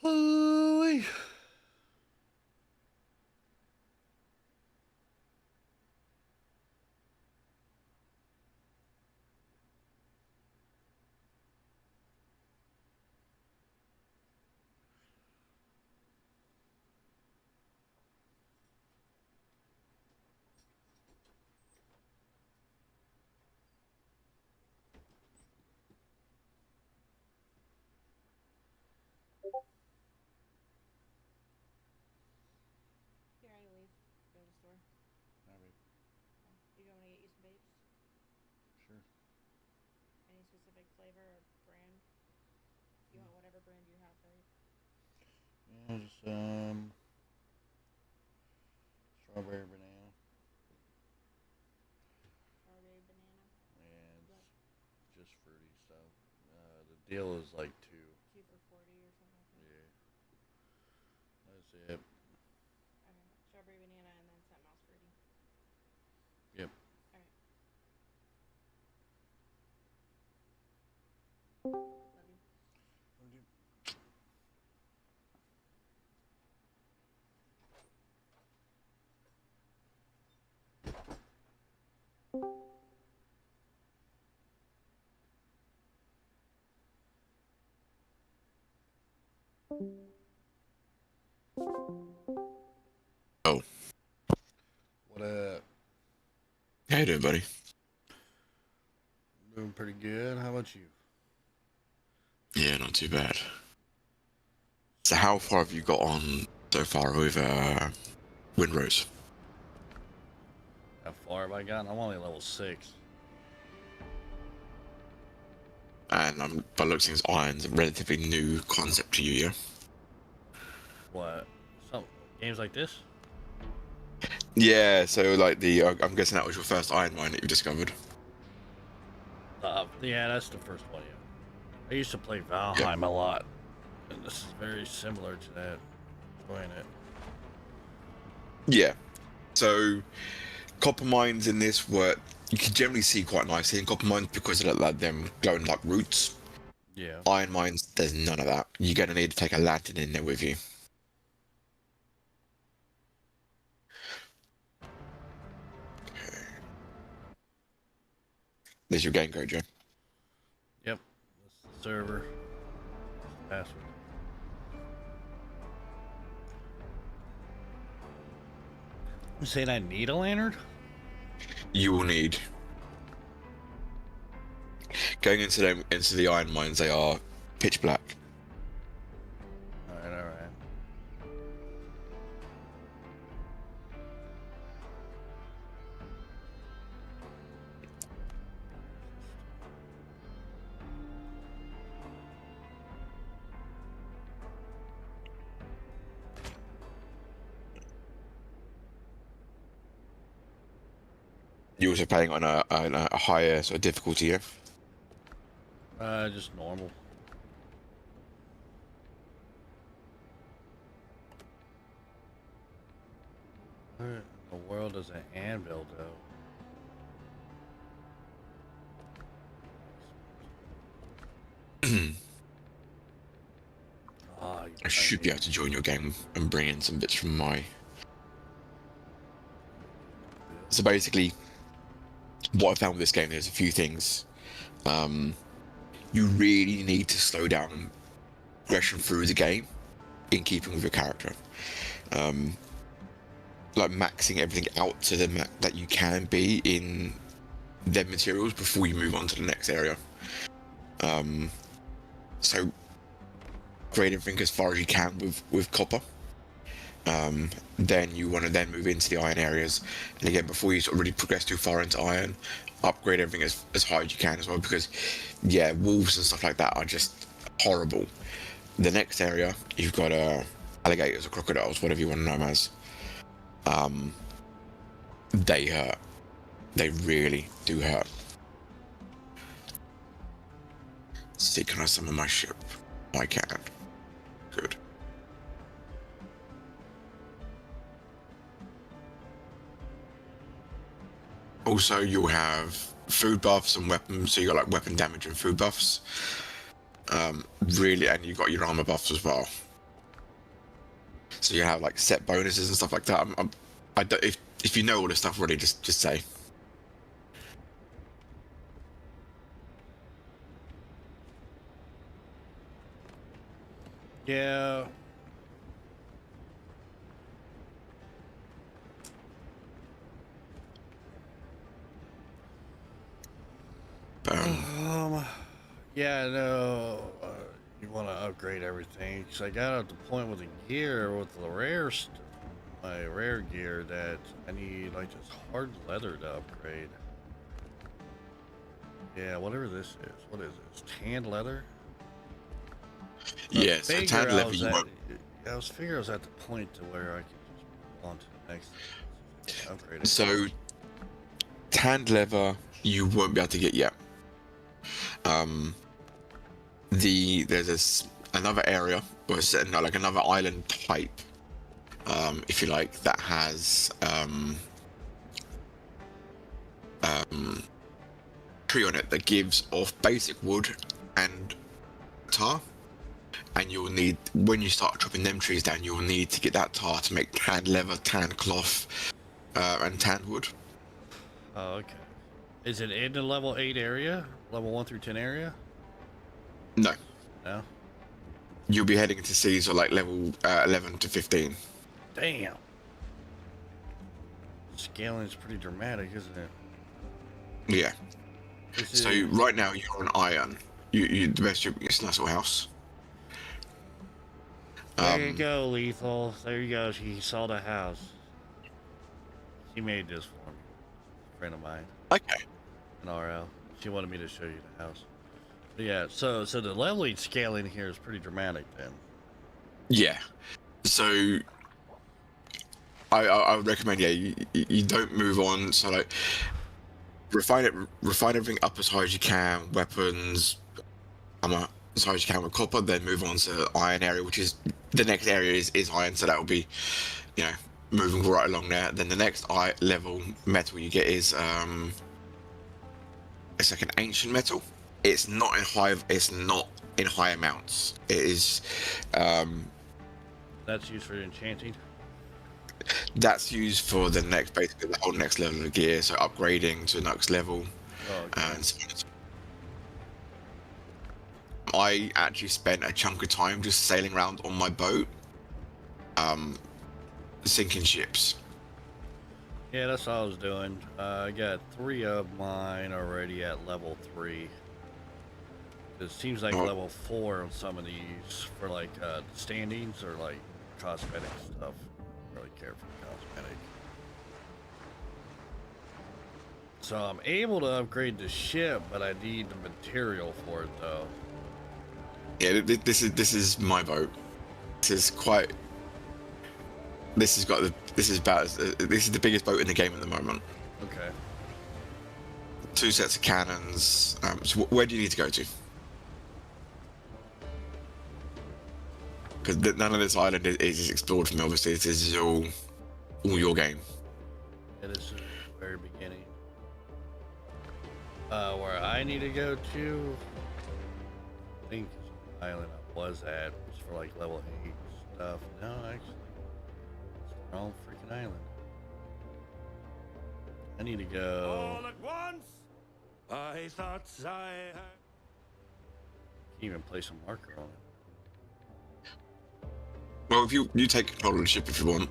Hooey. Here, I leave. Go to the store. Alright, You going to get you some vapes? sure. Any specific flavor or brand? You want whatever brand you have, right? Yeah, just strawberry banana. Strawberry banana. And What? just fruity stuff. The deal is like two. 2 for 40 or something like that. Yeah. That's it. Okay. Strawberry banana and then something else fruity. Yep. Alright. Love you. Oh, What up? how you doing, buddy? Doing pretty good. How about you? Yeah, not too bad. So how far have you got on so far with windrose? How far have I gotten? I'm only level 6. And by looks of things, iron's a relatively new concept to you, yeah? What? Some games like this? Yeah, so like I'm guessing that was your first iron mine that you discovered. Yeah, that's the first one. Yeah. I used to play Valheim a lot, and this is very similar to that. Enjoying it. Yeah. So copper mines in this were you can generally see quite nicely in copper mines because of like them glowing like roots. Yeah. Iron mines, there's none of that. You're gonna need to take a lantern in there with you. There's your game code, Joe. Yep. That's the server. That's the password. You saying I need a lantern? You will need going into the iron mines. They are pitch black. All right. You're also playing on a higher sort of difficulty, yeah? Just normal. What in the world is an anvil do? I should be able to join your game and bring in some bits from my. So basically, what I found with this game, there's a few things. You really need to slow down progression through the game in keeping with your character. Like maxing everything out to the max that you can be in them materials before you move on to the next area. So upgrade everything as far as you can with copper. Then you want to then move into the iron areas, and again before you sort of really progress too far into iron, upgrade everything as high as you can as well, because yeah, wolves and stuff like that are just horrible. The next area you've got alligators or crocodiles, whatever you want to know them as. They hurt. They really do hurt. See, can I summon my ship? I can. Good. Also, you'll have food buffs and weapons, so you got like weapon damage and food buffs. Really, and you got your armor buffs as well. So you have like set bonuses and stuff like that. I don't, if you know all this stuff already, just say. Yeah. Yeah, no. You want to upgrade everything. Because I got at the point with the gear, with the rare my rare gear, that I need like this hard leather to upgrade. Yeah, whatever this is. What is this? Tanned leather? Yeah, so tanned leather you won't. I was figuring I was at the point to where I could just move on to the next upgrade. So tanned leather you won't be able to get yet. There's another area, or like another island type, if you like, that has tree on it that gives off basic wood and tar, and you'll need, when you start chopping them trees down, you'll need to get that tar to make tanned leather, tanned cloth, and tanned wood. Oh, okay. Is it in the level 8 area? Level 1 through 10 area? No. No? You'll be heading to seas or like level 11 to 15. Damn. Scaling is pretty dramatic, isn't it? Yeah. So right now you're on iron. You the best you it's a nice little house. There you go, Lethal. There you go. She saw the house. She made this for me. A friend of mine. Okay. An RL. She wanted me to show you the house. But yeah, so the leveling scaling here is pretty dramatic then. Yeah. So I would recommend, yeah, you don't move on. So like refine everything up as high as you can, weapons, armor as high as you can with copper, then move on to iron area, which is the next area is iron, so that will be, you know, moving right along there. Then the next level metal you get is it's like an ancient metal. It's not in high amounts. It is That's used for enchanting. That's used for the next, basically the whole next level of gear, so upgrading to the next level. Oh, okay. And so I actually spent a chunk of time just sailing around on my boat, sinking ships. Yeah, that's what I was doing. I got 3 of mine already at level 3. It seems like level 4 on some of these for like standings or like cosmetic stuff. I don't really care for the cosmetic. So I'm able to upgrade the ship, but I need the material for it though. Yeah, this is my boat. This is the biggest boat in the game at the moment. Okay. 2 sets of cannons. So where do you need to go to? Because none of this island is explored for me. Obviously, this is all your game. Yeah, this is the very beginning. Where I need to go to, I think the island I was at was for like level 8 stuff. No, actually, it's the wrong freaking island. I need to go. All at once, I thought I had. Can't even place a marker on it. Well, if you take control of the ship if you want,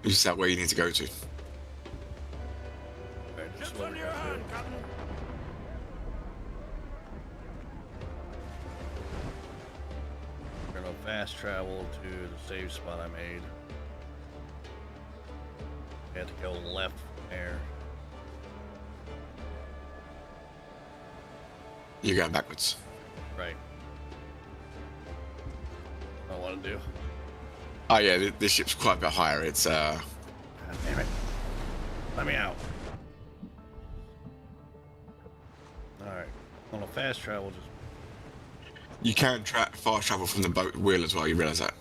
you just out where you need to go to. Alright, just Ships let on me your go through hand, it. Captain. We're gonna fast travel to the save spot I made. We had to go left from there. You're going backwards. Right. I want to do. Oh yeah, this ship's quite a bit higher. It's God damn it. Let me out. Alright. On a fast travel, just You can fast travel from the boat wheel as well. You realize that?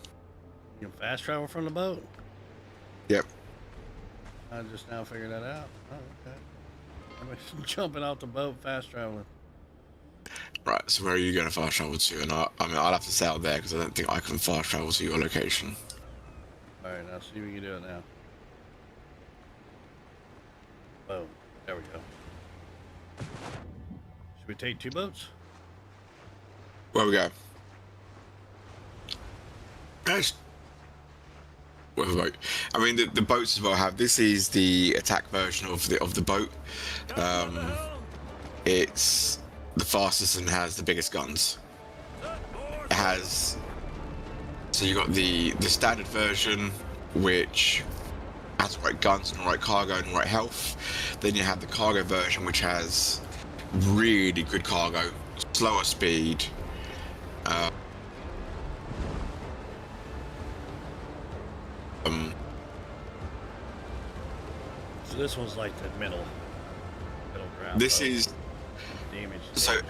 You can fast travel from the boat? Yep. I just now figured that out. Oh, okay. I'm jumping out the boat, fast traveling. Right. So where are you going to fast travel to? And I mean, I'll have to stay out there because I don't think I can fast travel to your location. All right, now see if we can do it now. Boom. There we go. Should we take 2 boats? Where we go? Nice. With a boat. I mean, the boats as well have. This is the attack version of the boat. It's the fastest and has the biggest guns. It has. So you got the standard version, which has the right guns and the right cargo and the right health. Then you have the cargo version, which has really good cargo, slower speed. So this one's like the middle ground. This boat. is Damage. so.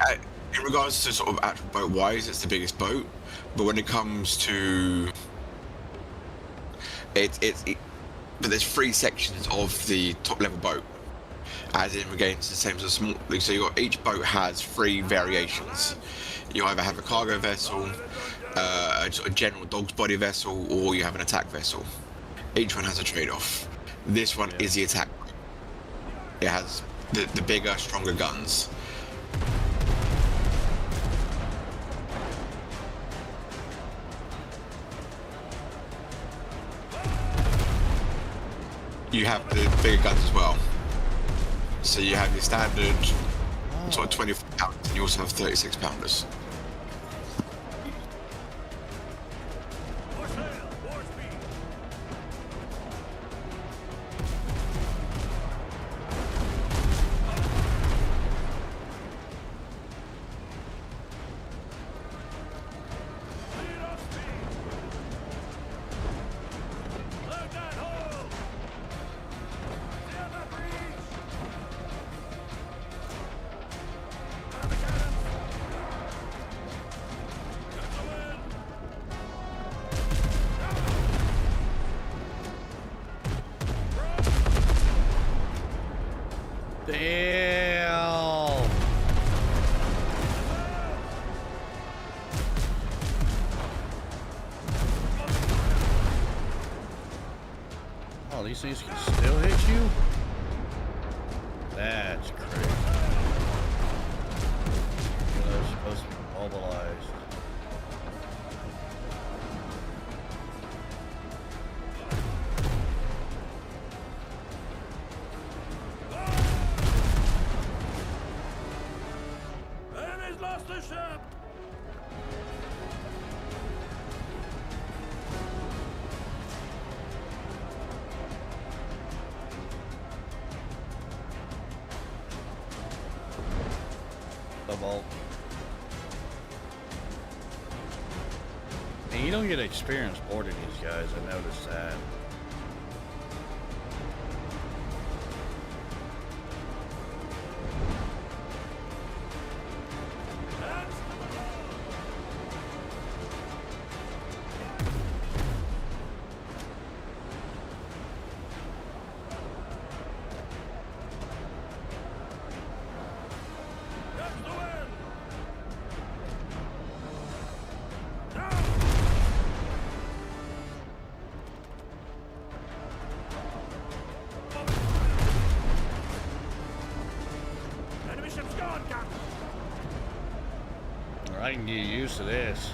In regards to sort of actual boat wise, it's the biggest boat. But when it comes to but there's 3 sections of the top level boat, as in against the same as a small. So you got each boat has 3 variations. You either have a cargo vessel, a sort of general dog's body vessel, or you have an attack vessel. Each one has a trade-off. This one is the attack. It has the bigger, stronger guns. You have the bigger guns as well. So you have your standard sort of 24 pounders, and you also have 36 pounders. Damn! Oh, these things can still hit you? That's crazy. They're supposed to be mobilized. Enemy's lost the ship! The vault. And you don't get experience boarding these guys, I noticed that. Enemy ship's gone, Captain! I can get used to this.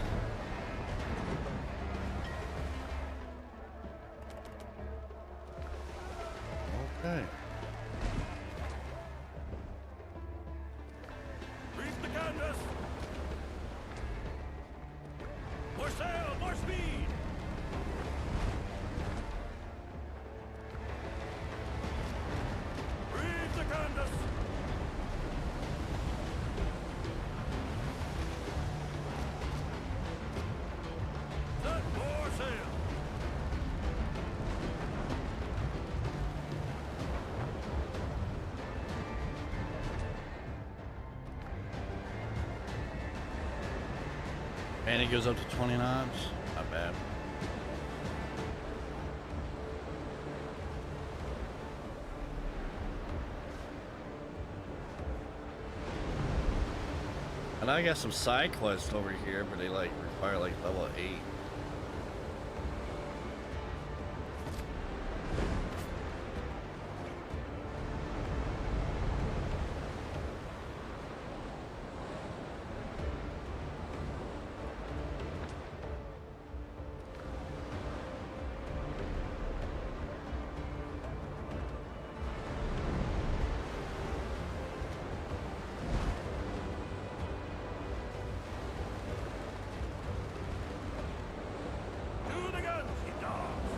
Okay. Reef the canvas! More sail, more speed! Reef the canvas! Set more sail! And it goes up to 20 knots. Not bad. And I got some side quests over here, but they like require like level 8. To the guns, ye dogs!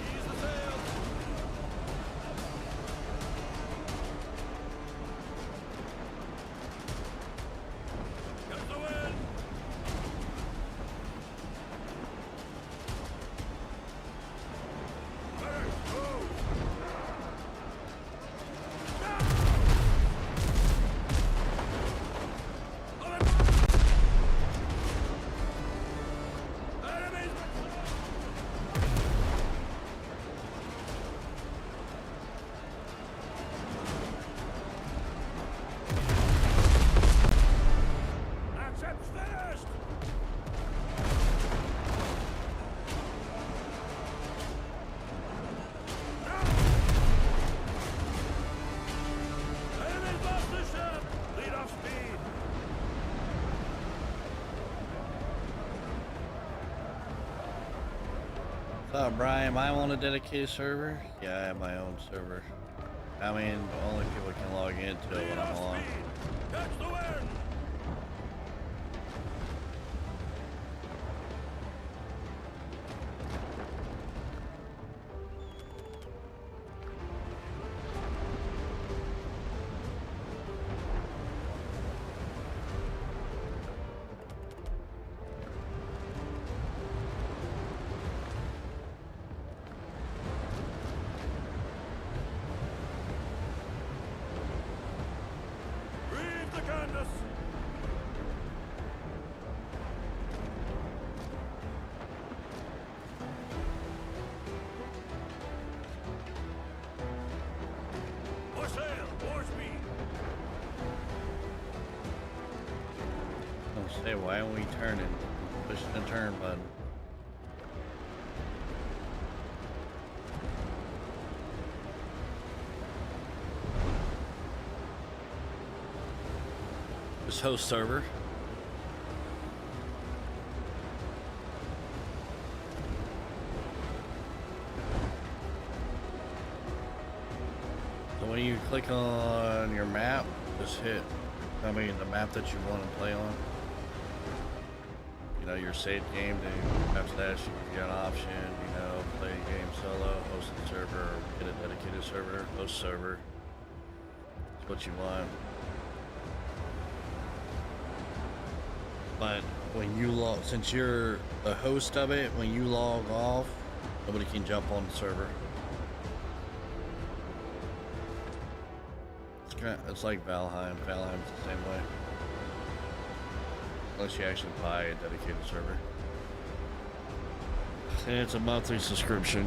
Ease the sails! Catch the wind! Hey, go! Enemies! That ship's finished! Enemies lost the ship! Lead off speed! So, Brian, am I on a dedicated server? Yeah, I have my own server. I mean, only people can log into it Lead when I'm off on. speed! Catch the wind! Reef the canvas! More sail! More speed! Don't say, why aren't we turning? Pushing the turn button. This host server. So when you click on your map, just hit, I mean, the map that you want to play on. You know, your saved game, then after that you get an option, you know, play a game solo, host a server, or get a dedicated server, host server. That's what you want. But when you log, since you're the host of it, when you log off, nobody can jump on the server. It's like Valheim. Valheim's the same way. Unless you actually buy a dedicated server. And it's a monthly subscription.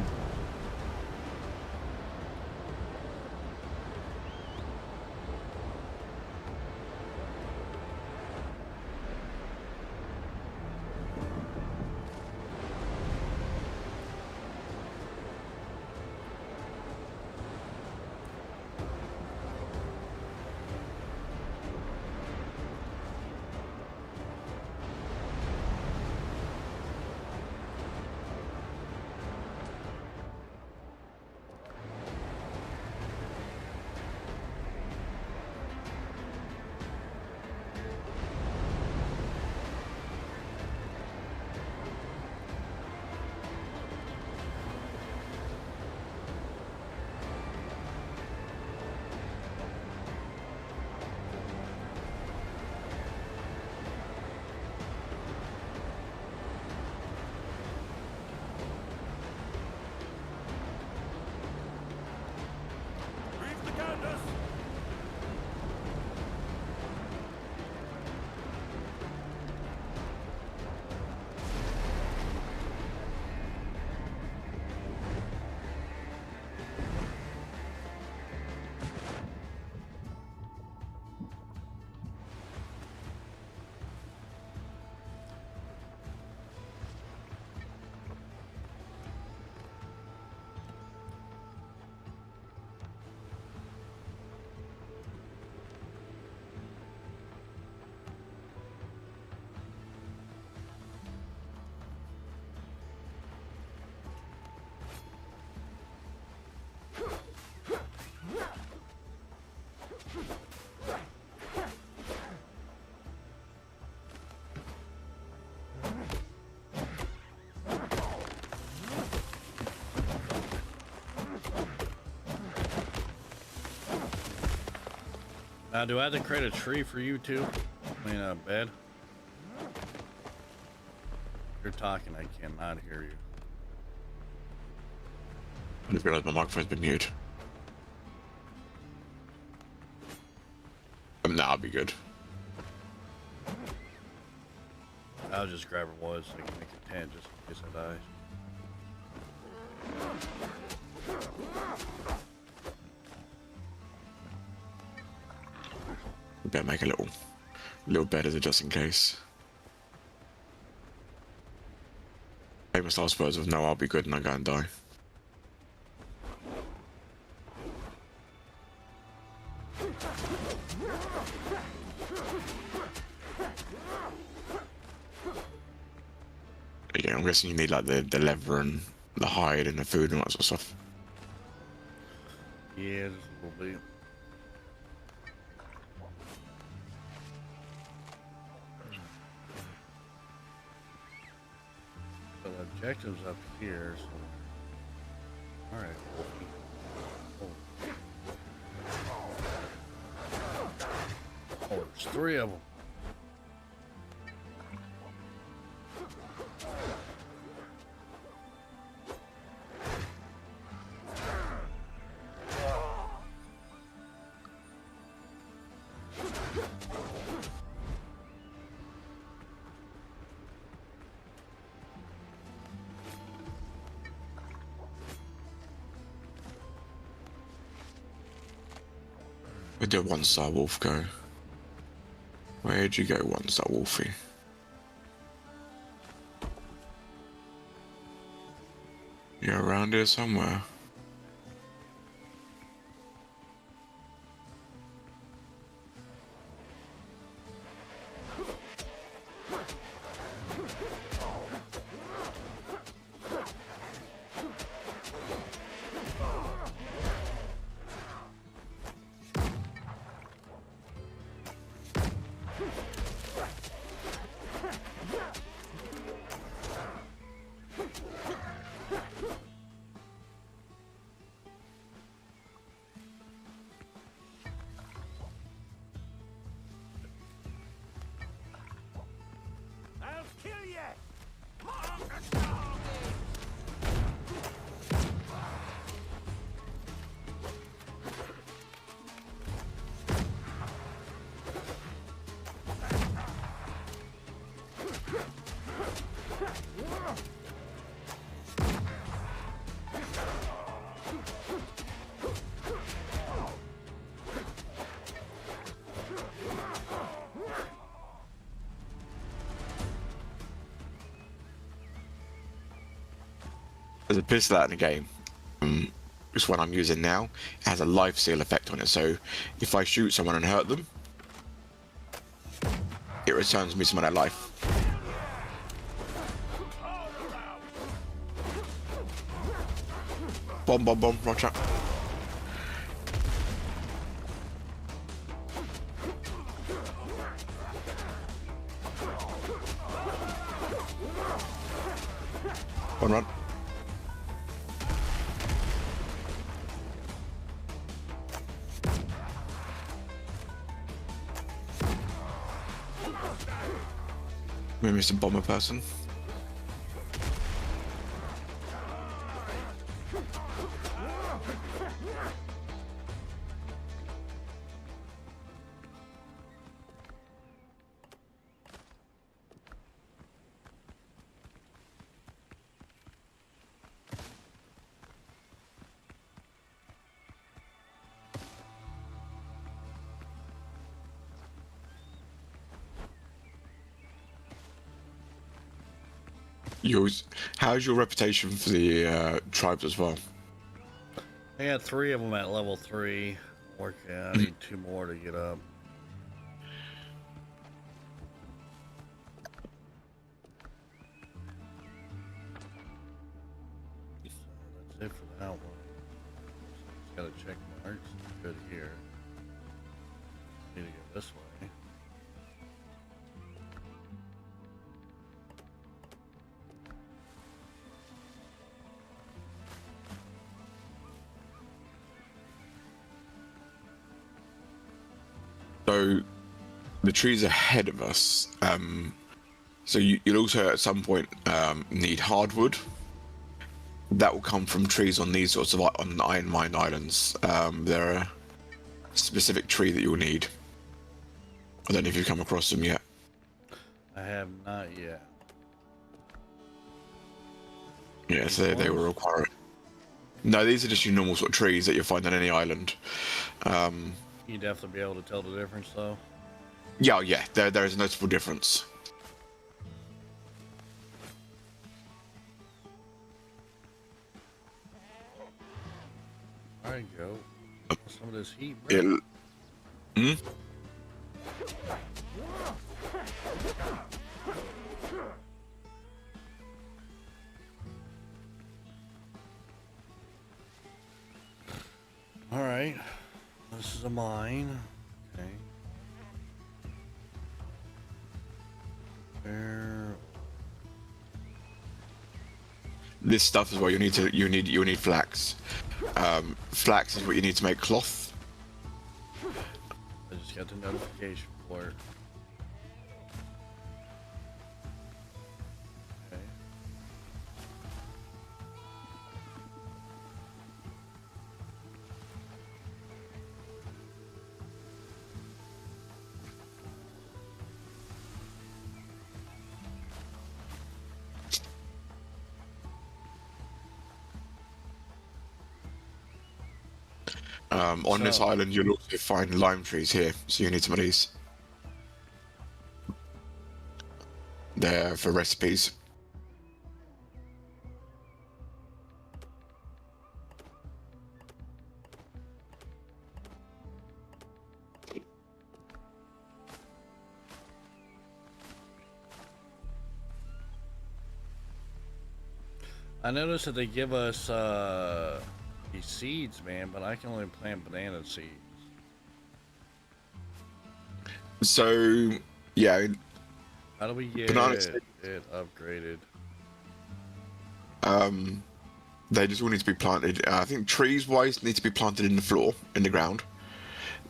Now, do I have to create a tree for you too? I mean, a bed? You're talking, I cannot hear you. I just realised my microphone's been muted. Nah, I'll be good. I'll just grab her wood so I can make a tent just in case I die. Better make a little bed as a just in case. Famous last words of no, I'll be good and I go and die. Yeah, I'm guessing you need like the leather and the hide and the food and all that sort of stuff. Yeah, just a little bit. So the objective's up here, so... Alright, Wolfie. Oh, there's 3 of them. Where did 1-star wolf go? Where'd you go, 1-star wolfie? You're around here somewhere. I'll kill you! There's a pistol out in the game. This one I'm using now. It has a life steal effect on it, so if I shoot someone and hurt them, it returns me some of their life. Bomb, bomb, bomb, roger. Run. We missed a bomber person. How's your reputation for the tribes as well? I got 3 of them at level 3. Working. I need 2 more to get up. So that's it for that one. Just gotta check marks. Good here. Need to go this way. So the trees ahead of us. So you'll also at some point need hardwood. That will come from trees on these sorts of on iron mine islands. There are a specific tree that you'll need. I don't know if you've come across them yet. I have not yet. Yeah, so they will require it. No, these are just your normal sort of trees that you'll find on any island. You'd definitely be able to tell the difference, though. Yeah, there is a noticeable difference. All right, go. Some of this heat, bro. All right. This is a mine. Okay. There. This stuff is what you need flax. Flax is what you need to make cloth. I just got the notification for it. Okay. On this island, you'll also find lime trees here, so you need some of these. They're for recipes. I noticed that they give us these seeds, man, but I can only plant banana seeds. So, yeah. How do we get it upgraded? They just all need to be planted. I think trees-wise need to be planted in the floor, in the ground.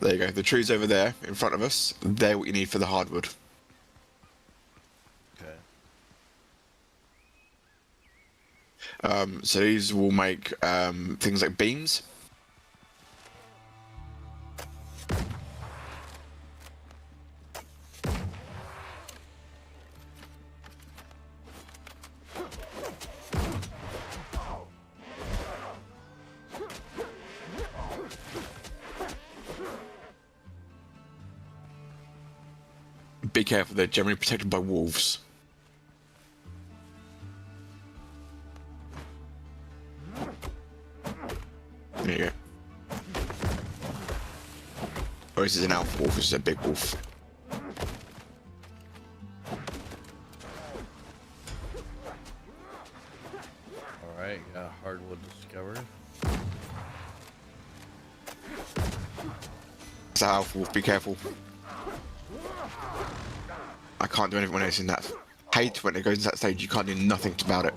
There you go. The trees over there in front of us, they're what you need for the hardwood. Okay. So these will make things like beams. Be careful, they're generally protected by wolves. There you go. Or this is an alpha wolf, this is a big wolf. Alright, got hardwood discovered. It's an alpha wolf, be careful. I can't do anything when it's in that. Hate when it goes into that stage, you can't do nothing about it.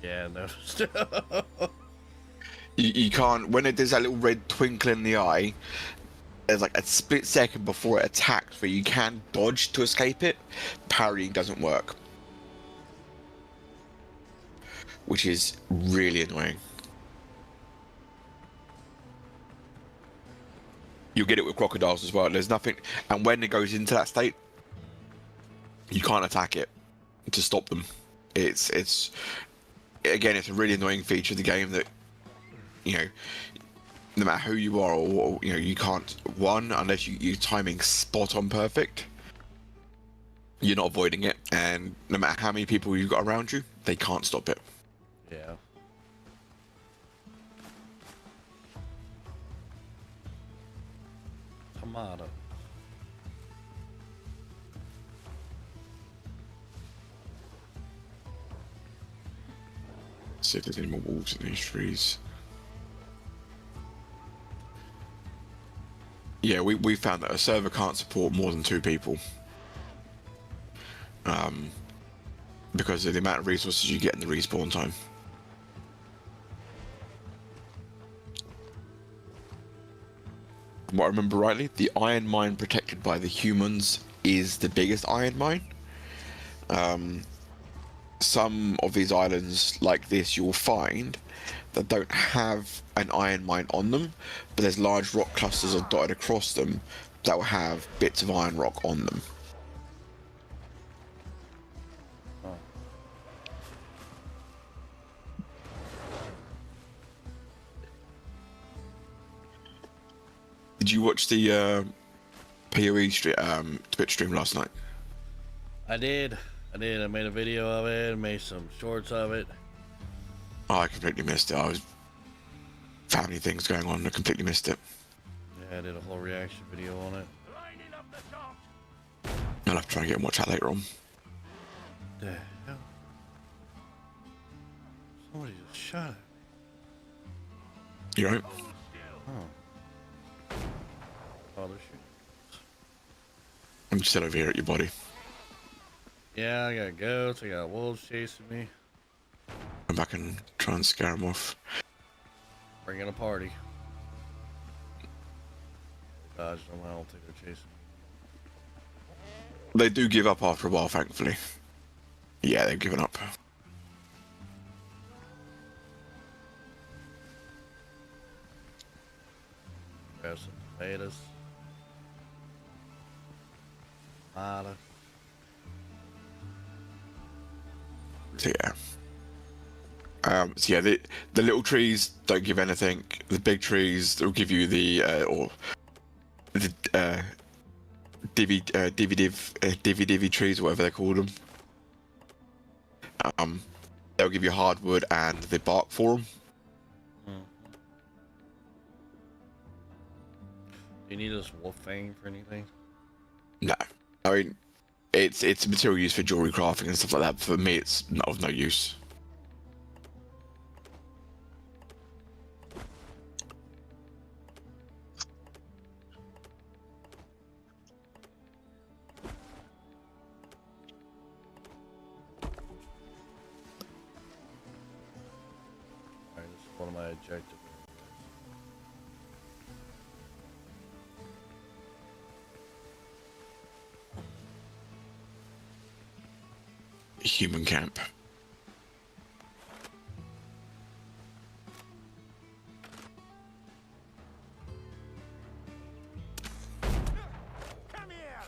Yeah, noticed. You can't, when it does that little red twinkle in the eye, there's like a split second before it attacks where you can dodge to escape it. Parrying doesn't work. Which is really annoying. You'll get it with crocodiles as well. There's nothing, and when it goes into that state, you can't attack it to stop them. It's again, it's a really annoying feature of the game that, you know, no matter who you are or you know, you can't, one, unless your timing's spot on perfect, you're not avoiding it, and no matter how many people you've got around you, they can't stop it. Yeah. Tomato. See if there's any more wolves in these trees. Yeah, we found that a server can't support more than 2 people. Because of the amount of resources you get in the respawn time. from what I remember rightly, the iron mine protected by the humans is the biggest iron mine. Some of these islands like this you'll find that don't have an iron mine on them, but there's large rock clusters are dotted across them that will have bits of iron rock on them. Oh. Did you watch the PoE Twitch stream last night? I did. I made a video of it, made some shorts of it. Oh, I completely missed it. I was family things going on. I completely missed it. Yeah, I did a whole reaction video on it. Lining up the top. I'll have to try and get and watch that later on. The hell? Somebody just shot it. You right? Oh. Oh, they're shooting. I'm just over here at your body. Yeah, I got goats. I got wolves chasing me. Come back and try and scare them off. Bringing a party. Dodged them. I don't think they're chasing me. They do give up after a while, thankfully. Yeah, they've given up. Grab some tomatoes. Tomato. So yeah. So yeah, the little trees don't give anything. The big trees will give you the divvy trees, whatever they call them. They'll give you hardwood and the bark for them. Do you need this wolf fang for anything? No, I mean it's a material used for jewelry crafting and stuff like that. For me, it's not of no use. Alright, this is one of my objectives. Human camp. Come here.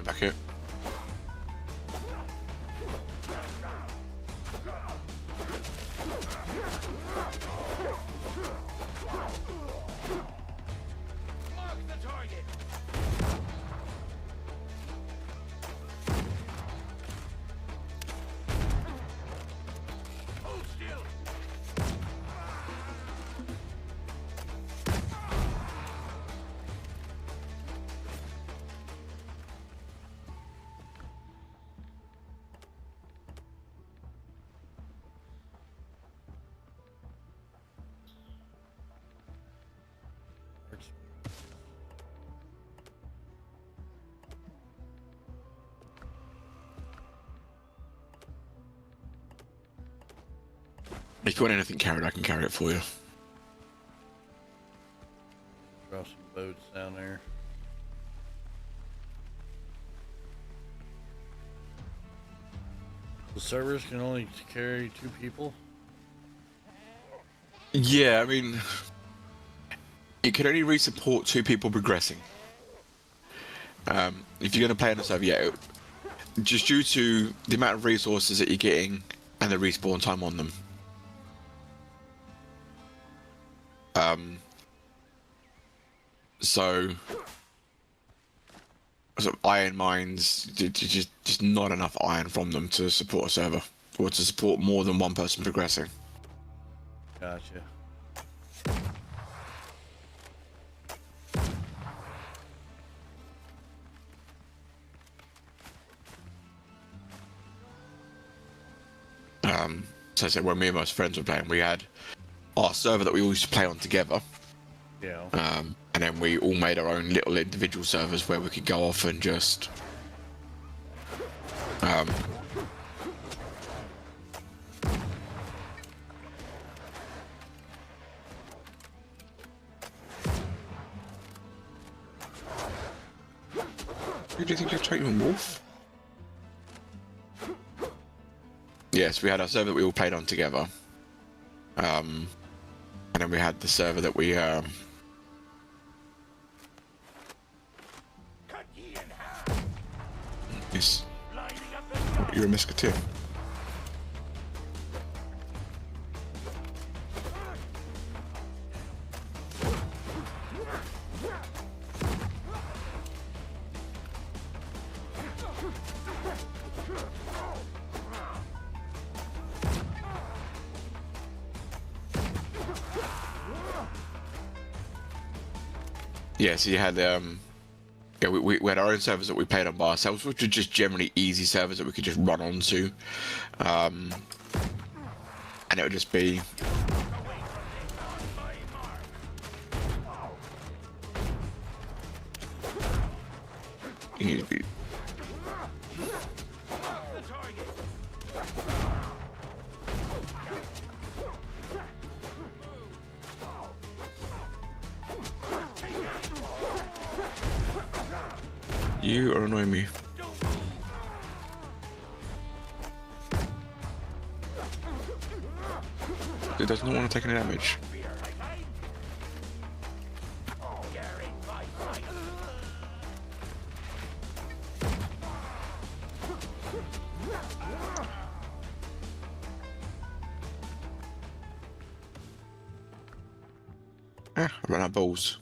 Back here. Mark the target. Hold still. If you want anything carried, I can carry it for you. Drop some boats down there. The servers can only carry 2 people. Yeah, I mean, it can only re-support 2 people progressing. If you're going to play on a server, yeah, just due to the amount of resources that you're getting and the respawn time on them. So iron mines, just not enough iron from them to support a server, or to support more than 1 person progressing. Gotcha. So I said when me and my friends were playing, we had our server that we all used to play on together. Yeah. And then we all made our own little individual servers where we could go off and just who do you think you're taking, Wolf? Yes, we had our server that we all played on together. And then we had the server that we Cut ye in half. yes, Lining up the shop. you're a musketeer. Yeah, so you had yeah, we had our own servers that we played on by ourselves, which were just generally easy servers that we could just run onto, and it would just be you'd be- Mark the target. you are annoying me. It does not want to take any damage. Daring my fight. I ran out of balls.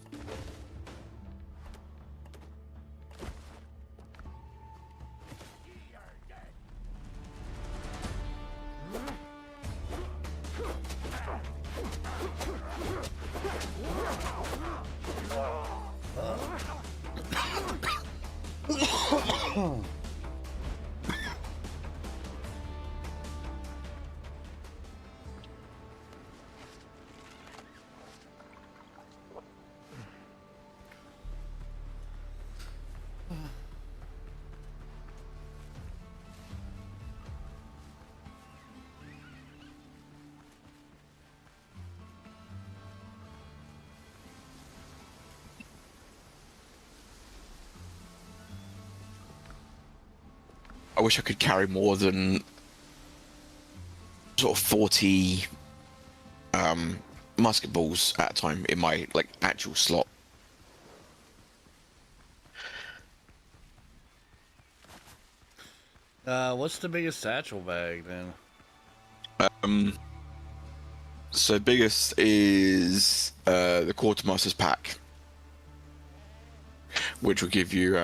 Ye are dead. I wish I could carry more than sort of 40 musket balls at a time in my like actual slot. What's the biggest satchel bag then? So biggest is the Quartermaster's pack, which will give you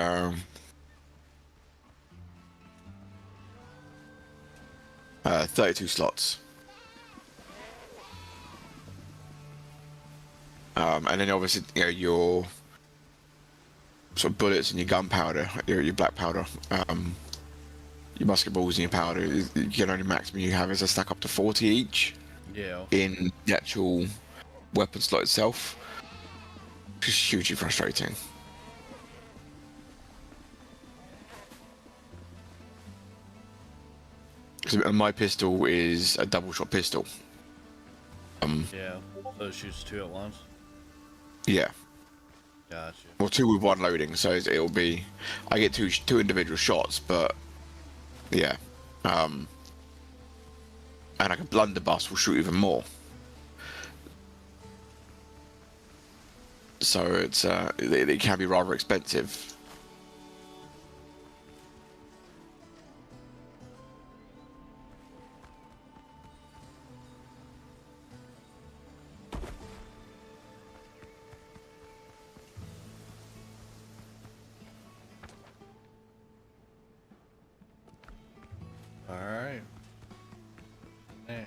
32 slots. And then obviously, you know, your sort of bullets and your gunpowder, your black powder, your musket balls and your powder, you can only maximum you have is a stack up to 40 each Yeah. in the actual weapon slot itself, which is hugely frustrating. Because my pistol is a double shot pistol. Yeah. So it shoots two at once. Yeah. Gotcha. Well, two with one loading, so it'll be. I get two individual shots, but yeah. And like a blunderbuss will shoot even more. So it's it can be rather expensive. All right. Hey.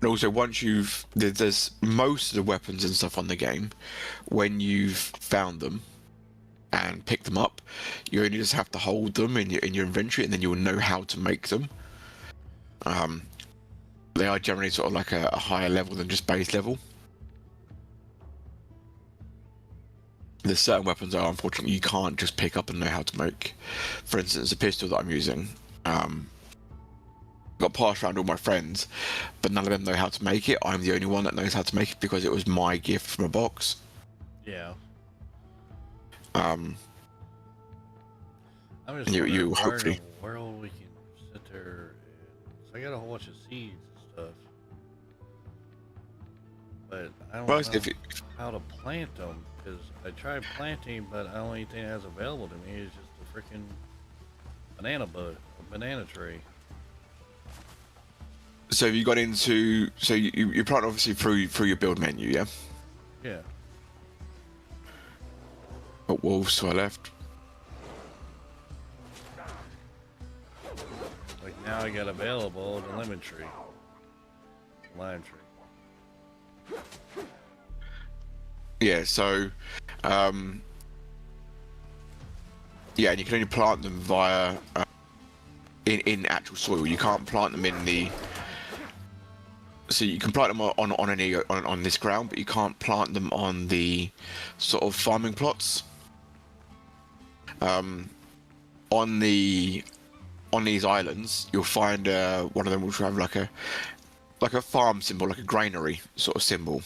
And also, once there's most of the weapons and stuff on the game, when you've found them and picked them up, you only just have to hold them in your inventory, and then you'll know how to make them. they are generally sort of like a higher level than just base level. There's certain weapons that unfortunately you can't just pick up and know how to make. For instance, the pistol that I'm using, got passed around all my friends, but none of them know how to make it. I'm the only one that knows how to make it because it was my gift from a box. Yeah. Um, I'm just You- wondering you where hopefully- in the world we can sit there. So I got a whole bunch of seeds and stuff, but I don't well, know if you, how to plant them because I tried planting, but the only thing that's available to me is just a freaking banana bud, a banana tree. so you got into, so you plant obviously through your build menu, yeah. Yeah. Got wolves to our left. Like now I got available the lemon tree, lime tree. Yeah, so, yeah, and you can only plant them via in actual soil. You can't plant them in the. So you can plant them on this ground, but you can't plant them on the sort of farming plots. On these islands, you'll find one of them which will have like a farm symbol, like a granary sort of symbol.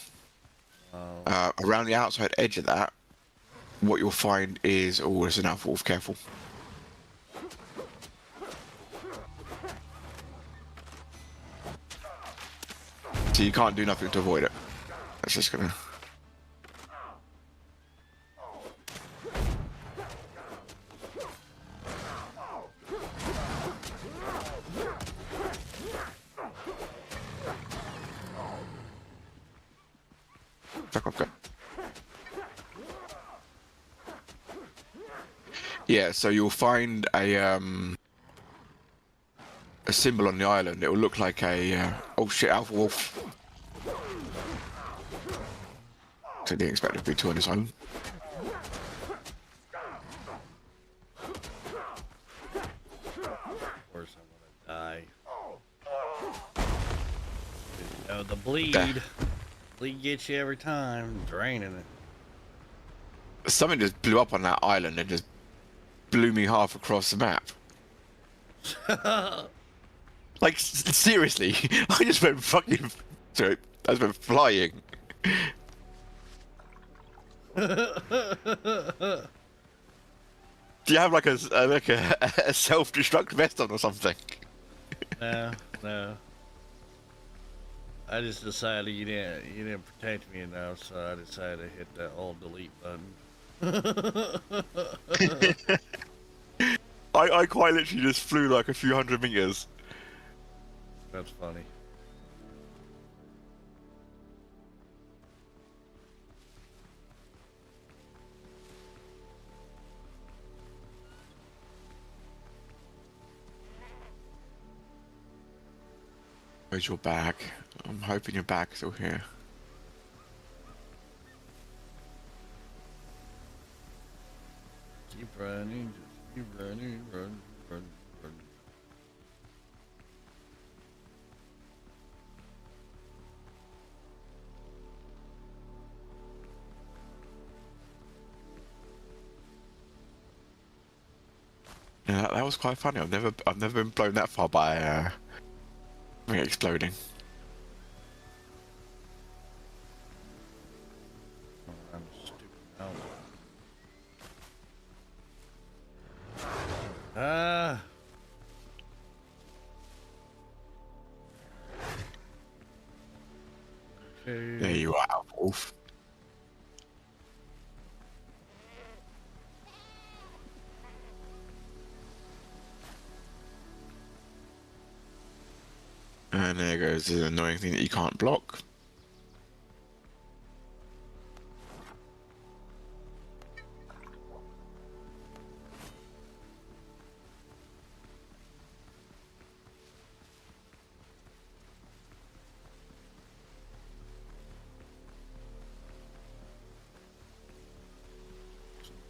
Around the outside edge of that, what you'll find is, oh, there's an alpha wolf, careful. So you can't do nothing to avoid it. That's just gonna. Fuck off, go. Yeah, so you'll find a symbol on the island. It will look like a oh shit, alpha wolf. So didn't expect it to be two on this island. Of course I'm gonna die. You know, the bleed. Okay. Bleed gets you every time, draining it. Something just blew up on that island and just blew me half across the map. Like seriously, I just went fucking. Sorry, I just went flying. Do you have like a self-destruct vest on or something? No, no. I just decided you didn't protect me enough, so I decided to hit that old delete button. I quite literally just flew like a few hundred meters. That's funny. Where's your bag? I'm hoping your bag's still here. Keep running, just keep running, run, run, run. Yeah, that was quite funny. I've never been blown that far by something exploding. I'm stupid. Oh. Ah. Okay. There you are, wolf. And there goes the annoying thing that you can't block.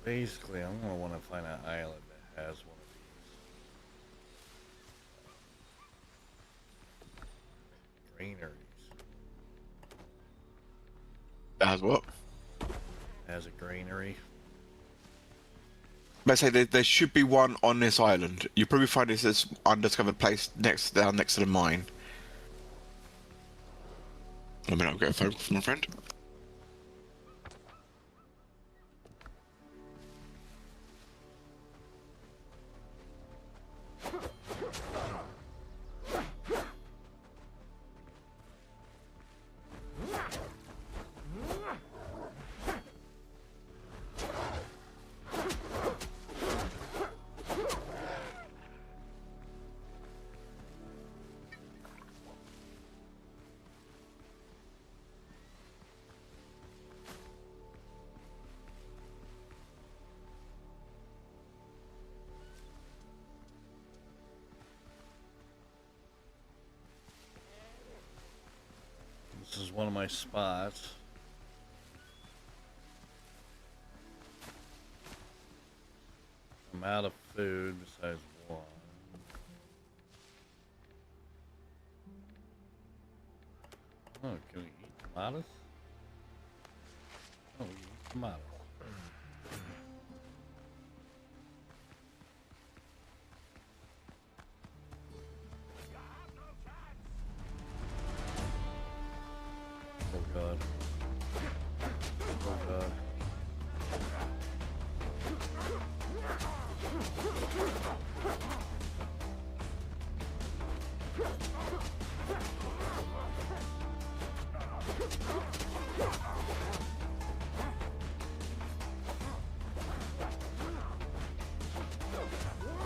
Basically, I'm gonna want to find an island that has one of Has what? Has a granary. Let's say there should be one on this island. You probably find this undiscovered place down next to the mine. Let me not get a phone from my friend. This is one of my spots. I'm out of food besides one. Oh, can we eat tomatoes? Oh, we eat tomatoes. Oh god. Oh god.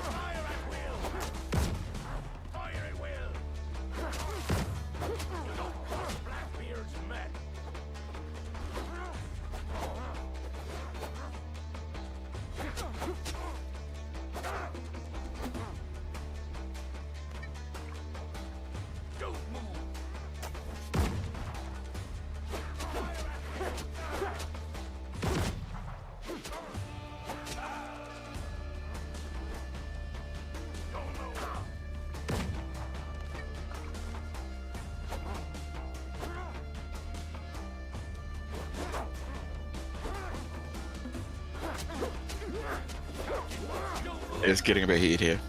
Fire at will! Fire at will! You don't cross Blackbeard's men! Don't move! Don't move! It's getting a bit heated here.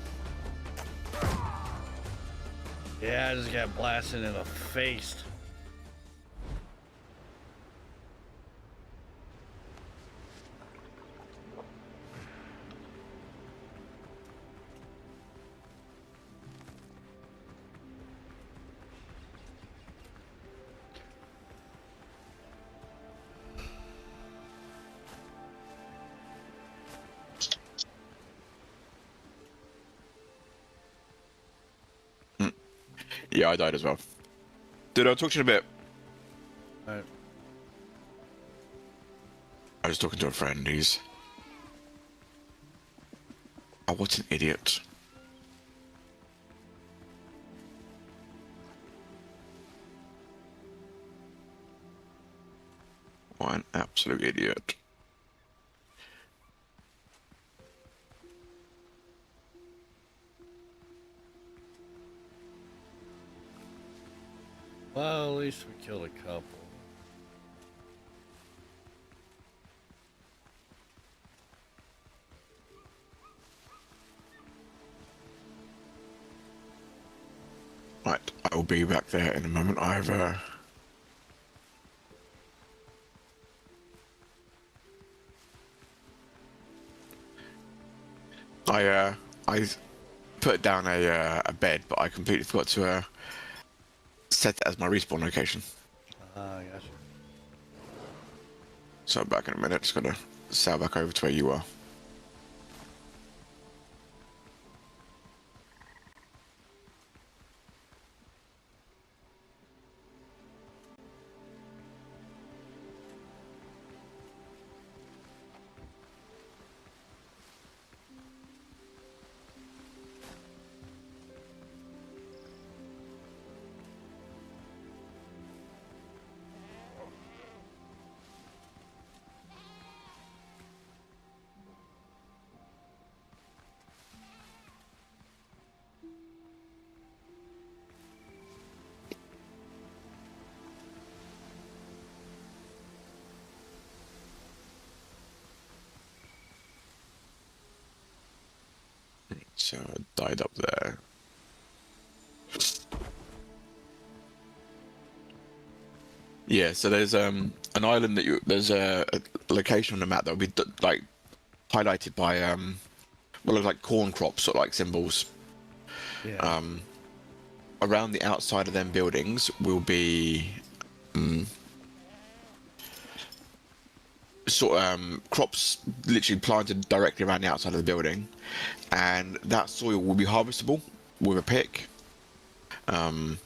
Yeah, I just got blasted in the face. Yeah, I died as well. Dude, I'll talk to you in a bit. Alright. I was talking to a friend who's... Oh, what an idiot. What an absolute idiot. Well, at least we killed a couple. Right, I will be back there in a moment. I put down a bed, but I completely forgot to set it as my respawn location. I gotcha. So I'm back in a minute. Just gotta sail back over to where you are. So I died up there. Yeah, so there's an island that there's a location on the map that will be like highlighted by what look like corn crops, sort of like symbols. Yeah. Around the outside of them buildings will be crops literally planted directly around the outside of the building, and that soil will be harvestable with a pick. And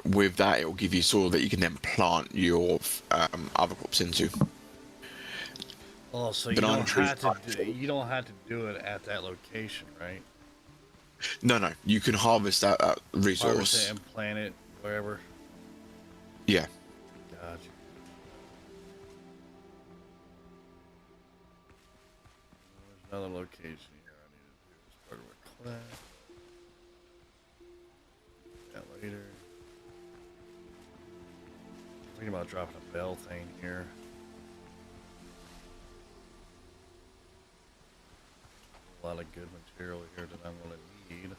with that, it will give you soil that you can then plant your other crops into. Oh, so you Banana don't trees have to you don't have to do it at that location, right? No, you can harvest that resource. Harvest it and plant it wherever. Yeah. Gotcha. There's another location here I need to do as part of a class. That later. Thinking about dropping a bell thing here. A lot of good material here that I'm gonna need.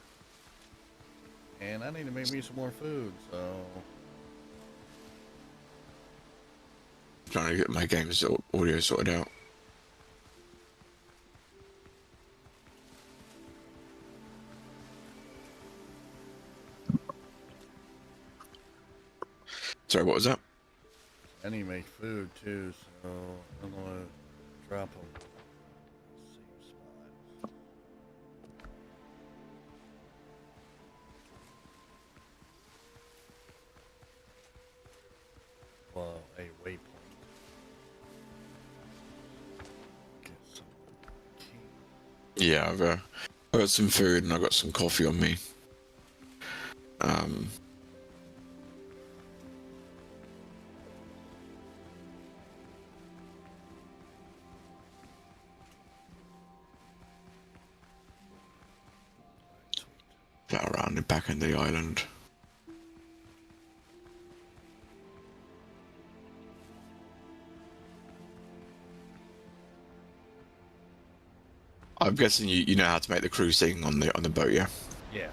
And I need to make me some more food, so Trying to get my game's audio sorted out. Sorry, what was that? I need to make food too, so I'm gonna drop them. Safe spot. Well, a waypoint. Get some key. Yeah, I got some food and I got some coffee on me. That around the back end of the island. I'm guessing you know how to make the crew sing on the boat, yeah? Yeah.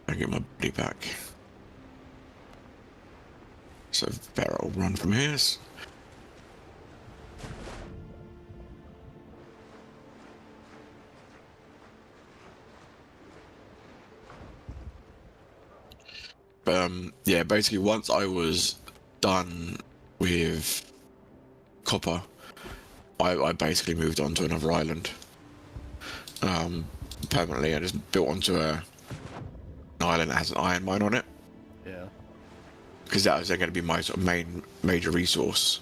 I get my body back. So barrel run from here. Yeah, basically once I was done with copper, I basically moved on to another island. Permanently, I just built onto an island that has an iron mine on it, Yeah. because that was then going to be my sort of major resource.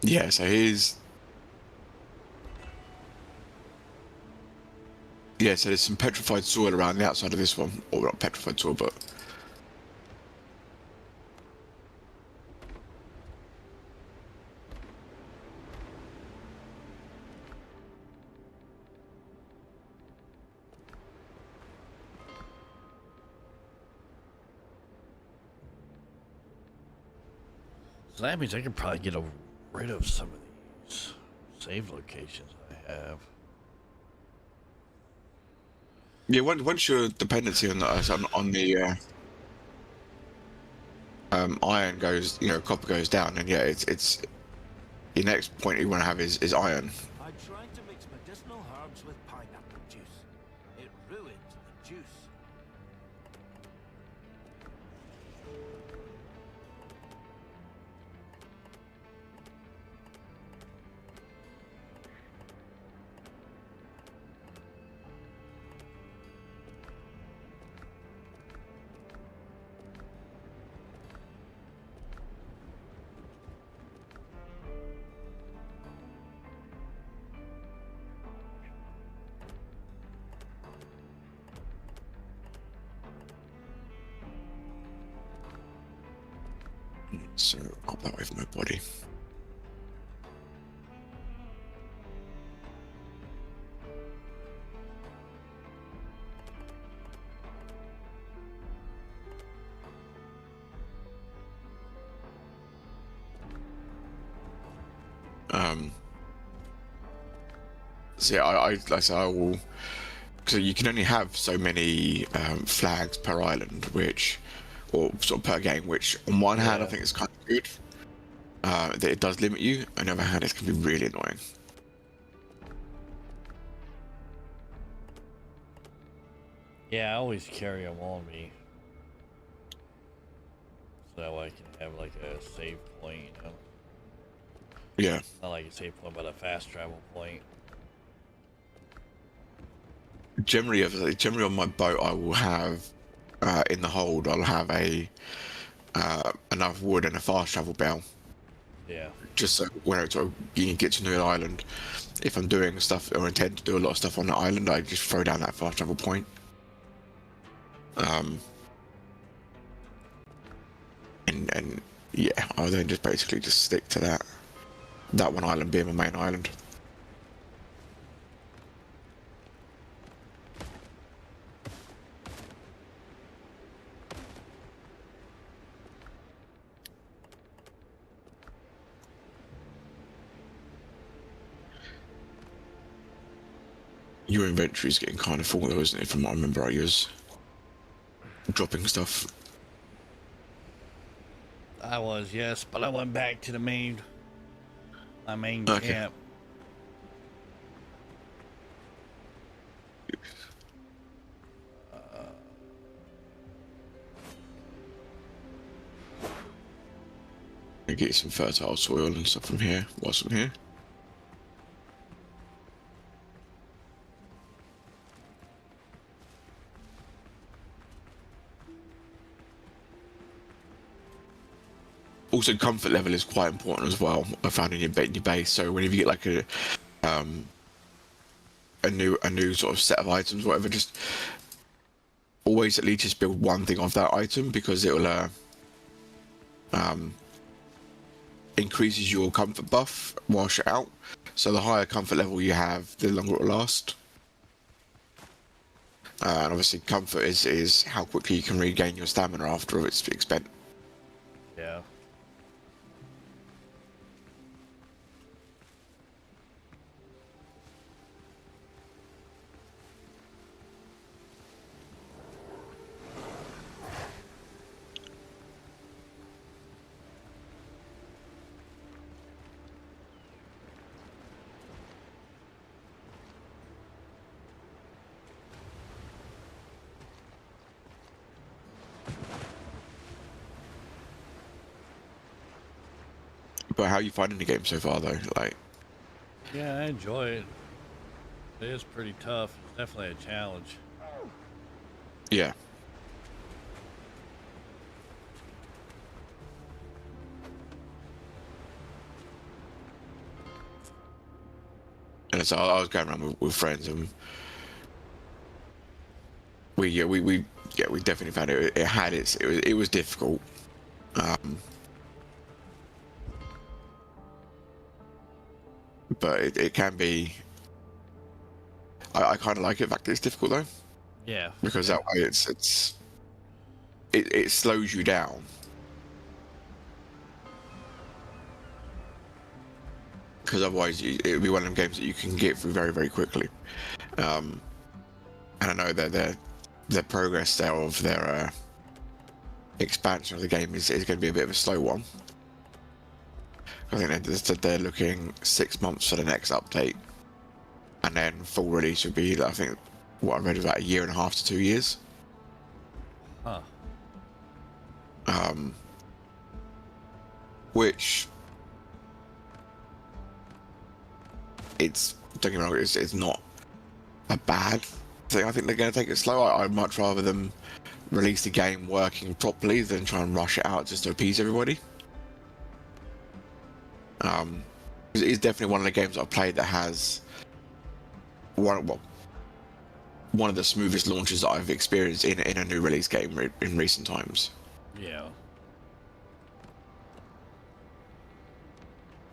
Yeah, so here's... Yeah, so there's some petrified soil around the outside of this one. Or not petrified soil, but... So that means I could probably get rid of some of these save locations I have. Yeah, once your dependency on the iron goes, copper goes down, and yeah, it's your next point you want to have is iron. I tried to mix medicinal herbs with pineapple juice. It ruined the juice. So up that way for my body. So yeah, like I say, I will. So you can only have so many flags per island, or sort of per game. Which, on one hand, I think is kind of good. That it does limit you. On the other hand, it can be really annoying. Yeah, I always carry them on me, so I can have like a save point. You know? Yeah. Not like a save point, but a fast travel point. Generally on my boat, I will have in the hold. I'll have enough wood and a fast travel bell. Yeah. Just so when you get to a new island, if I'm doing stuff or intend to do a lot of stuff on the island, I just throw down that fast travel point. And yeah, I'll then just basically just stick to that one island being my main island. Your inventory's getting kind of full though, isn't it? From what I remember, I was dropping stuff. I was, yes, but I went back to my main camp. I get some fertile soil and stuff from here. Whilst I'm here. Also, comfort level is quite important as well. I found in your base. So whenever you get like a new sort of set of items, whatever, just always at least just build one thing off that item, because it will increases your comfort buff whilst you're out. So the higher comfort level you have, the longer it will last. And obviously, comfort is how quickly you can regain your stamina after it's spent. Yeah. But how are you finding the game so far, though? Like, Yeah, I enjoy it. It is pretty tough. It's definitely a challenge. yeah. And so I was going around with friends, and we definitely found it. It was difficult. But it can be. I kind of like it. The fact that it's difficult though, Yeah. because that way it slows you down. Because otherwise, it would be one of them games that you can get through very, very quickly. And I know that the progress there of their expansion of the game is going to be a bit of a slow one. I think they're looking 6 months for the next update, and then full release would be, I think, what I read was about 1.5 to 2 years. Huh. Which don't get me wrong, it's not a bad thing. I think they're going to take it slow. I'd much rather them release the game working properly than try and rush it out just to appease everybody. It's definitely one of the games I've played that has one of the smoothest launches that I've experienced in a new release game in recent times. Yeah.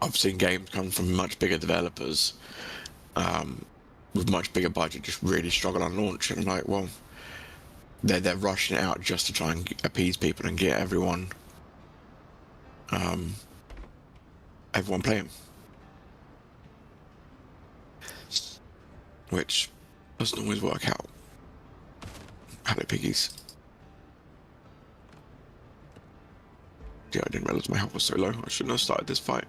I've seen games come from much bigger developers with much bigger budget just really struggle on launch, and I'm like, well, they're rushing it out just to try and appease people and get everyone playing, which doesn't always work out. Hello, piggies. Yeah, I didn't realize my health was so low. I shouldn't have started this fight.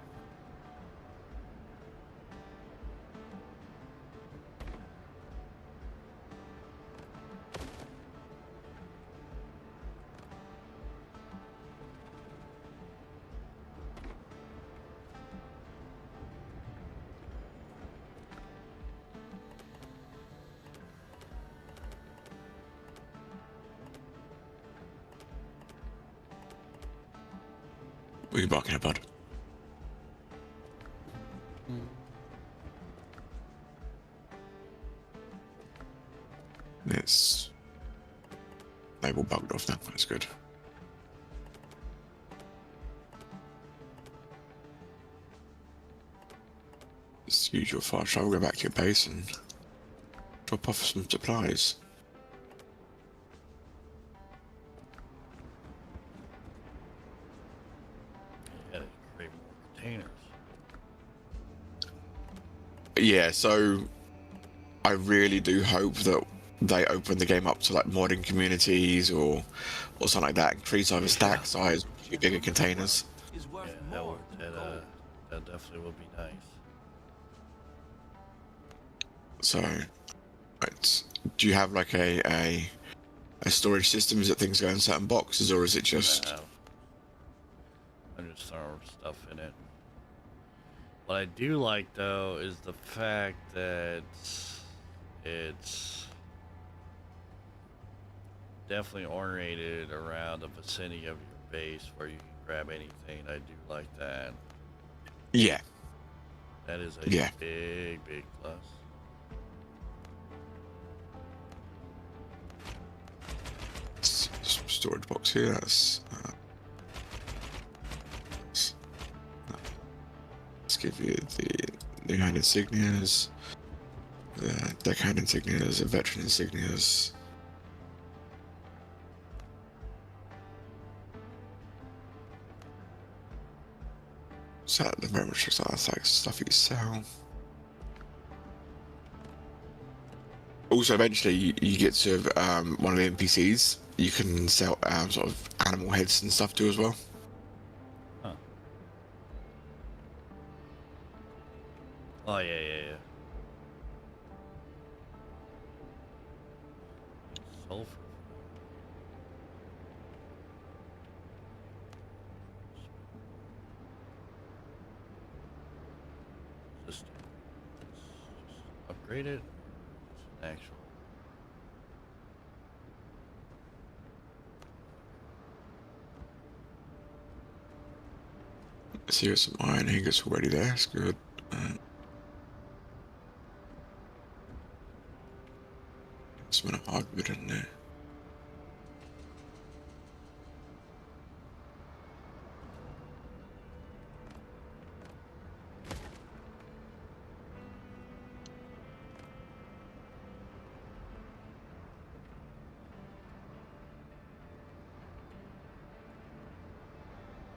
What are you barking at, bud? It's label bugged off now. That's good. Let's use your fast travel, go back to your base and drop off some supplies. Yeah, create more containers. Yeah, so I really do hope that they open the game up to like modding communities or something like that. Increase either stack size, bigger containers. Is worth Yeah, more than gold. that definitely would be nice. So, right, do you have like a storage system? Is it things go in certain boxes, or is it just? I'm just throwing stuff in it. What I do like though is the fact that it's definitely oriented around the vicinity of your base where you can grab anything. I do like that. Yeah. That is a Yeah. big plus. Storage box here. That's. Let's give you the new hand insignias, the deckhand insignias, the veteran insignias. So that the very much looks like that's like stuff you can sell. Also, eventually, you get to one of the NPCs. You can sell sort of animal heads and stuff too as well. Huh. Oh yeah. Sulfur. Just upgrade it. It's an actual. So here's some iron ingots already there. That's good. Some hardwood in there.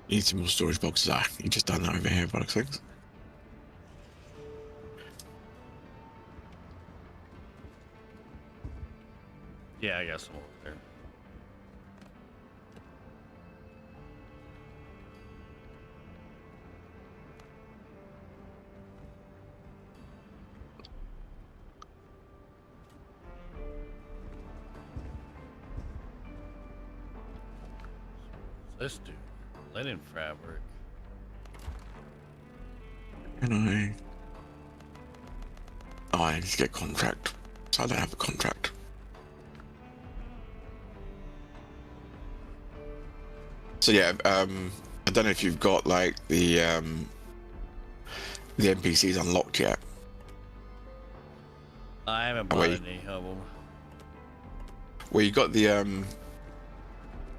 Need some more storage boxes. You just done that over here, by the things. Yeah, I got some over there. Let's do linen fabric. Can I? Oh, I need to get contract. So I don't have a contract. So yeah, I don't know if you've got like the NPCs unlocked yet. I haven't bought any of them. Well, you got the I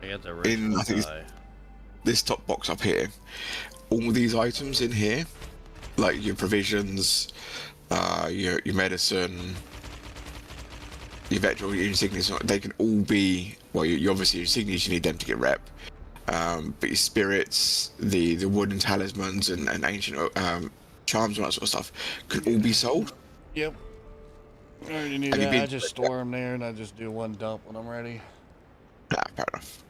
got the in, original I think it's guy. this top box up here. all these items in here, like your provisions, your medicine, your veteran, your insignias, they can all be, well, you obviously your insignias, you need them to get rep. But your spirits, the wooden talismans and ancient charms and that sort of stuff can all be sold. Yep. I already knew Have you that. been- I just store them there and I just do one dump when I'm ready. Ah, fair enough.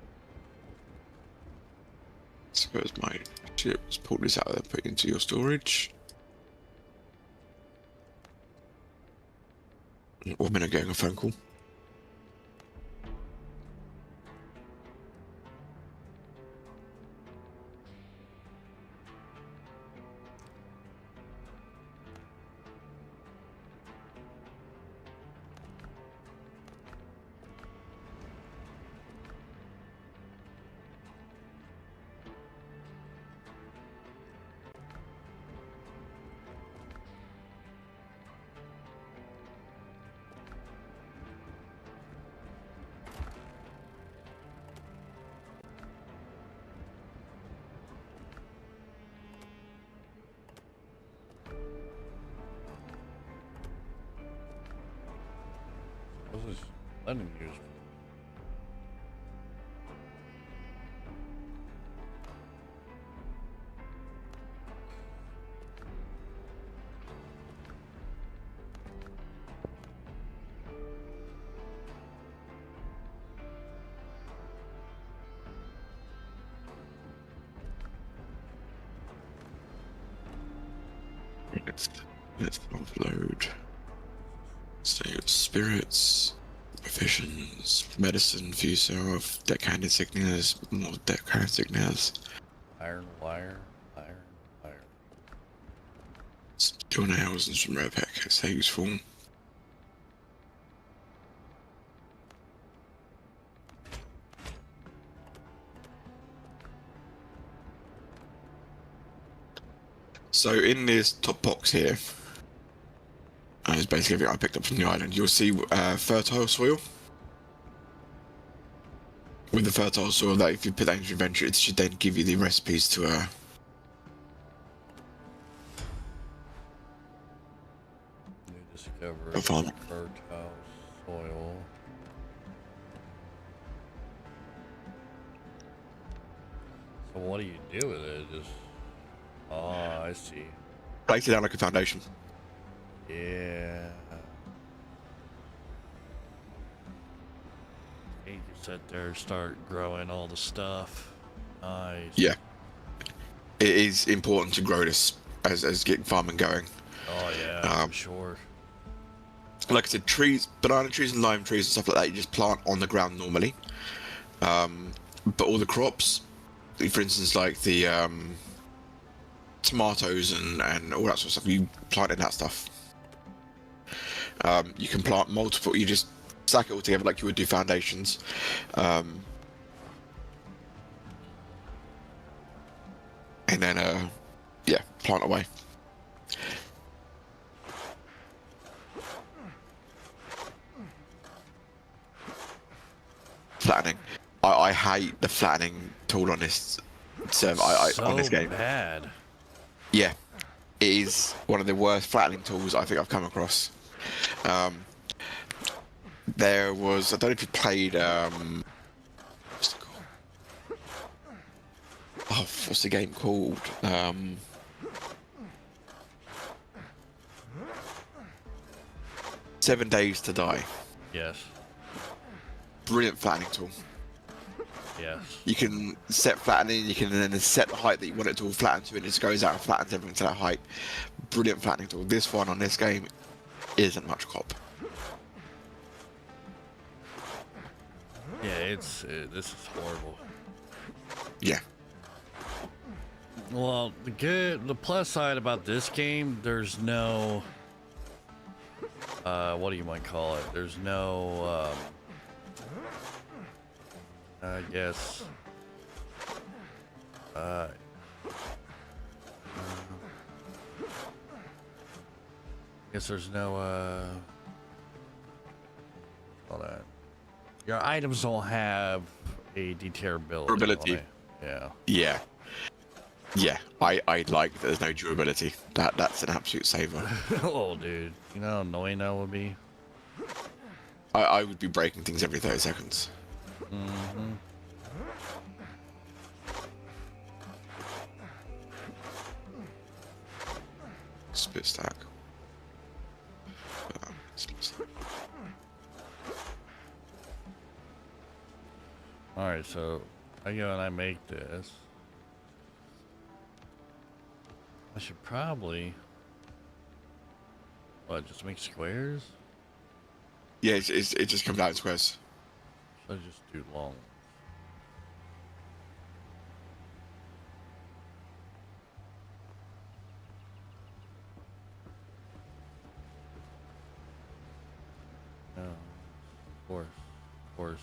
Suppose my ship. Let's pull this out and put it into your storage. 1 minute getting a phone call. What was Lennon use? Let's offload. So spirits, provisions, medicine, for yourself, deckhand insignias, more deckhand insignias. Iron wire, iron wire. Steel nails and some red packets, they're useful. So in this top box here, is basically everything I picked up from the island. You'll see fertile soil. With the fertile soil, that if you put that into your inventory, it should then give you the recipes to New discovery. farm. Fertile soil. So what do you do with it? Just oh, I see. Place it down like a foundation. Yeah. You can sit there and start growing all the stuff. Nice. Yeah. It is important to grow this as getting farming going. Oh yeah, I'm sure. Like I said, trees, banana trees and lime trees and stuff like that, you just plant on the ground normally. But all the crops, for instance, like the tomatoes and all that sort of stuff, you plant in that stuff. You can plant multiple, you just stack it all together like you would do foundations. And then, yeah, plant away. Flattening. I hate the flattening tool on this server. On this game. Bad. Yeah, it is one of the worst flattening tools I think I've come across. There was, I don't know if you played, what's it called? Oh, what's the game called? 7 Days to Die. Yes. Brilliant flattening tool. Yes. You can set flattening, you can then set the height that you want it to all flatten to, and it just goes out and flattens everything to that height. Brilliant flattening tool. This one on this game isn't much cop. Yeah, this is horrible. Yeah. Well, the plus side about this game, there's no, what do you might call it? There's no, I guess, there's no, hold on. Your items don't have a detearability. Durability. Yeah. Yeah. Yeah, I like that there's no durability. That's an absolute saver. Oh, dude. You know how annoying that would be? I would be breaking things every 30 seconds. Mm-hmm. Split stack. Split stack. Alright, so I go and I make this. I should probably... What, just make squares? Yeah, it just comes out in squares. Should I just do long? No, of course, of course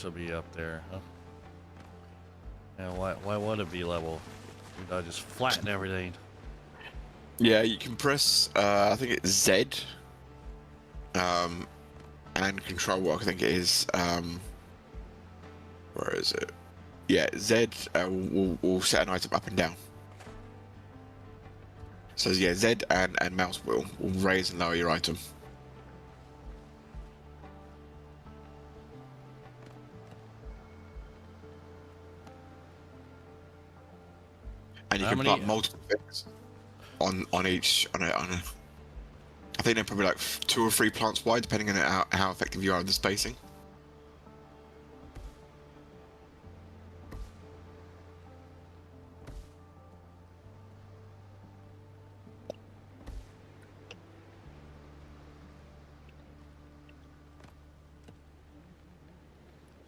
it'll be up there, huh? Yeah, why would it be level? I just flatten everything. Yeah, you can press, I think it's Z, and control, I think it is, where is it? Yeah, Z will set an item up and down. So yeah, Z and mouse will raise and lower your item. And you How can many- put multiple things on each on a. I think they're probably like 2 or 3 plants wide, depending on how effective you are with the spacing.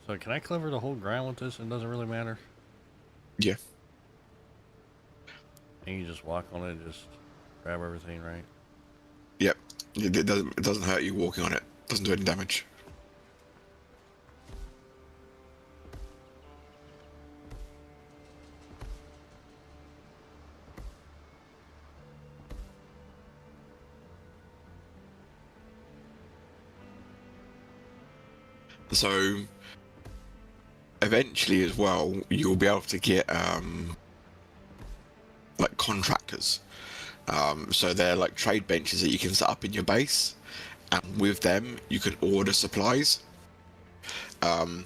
So can I cover the whole ground with this? It doesn't really matter. Yeah. And you just walk on it, just grab everything, right? Yep. It doesn't hurt you walking on it. Doesn't do any damage. So eventually as well, you'll be able to get like contractors. So they're like trade benches that you can set up in your base, and with them you can order supplies. And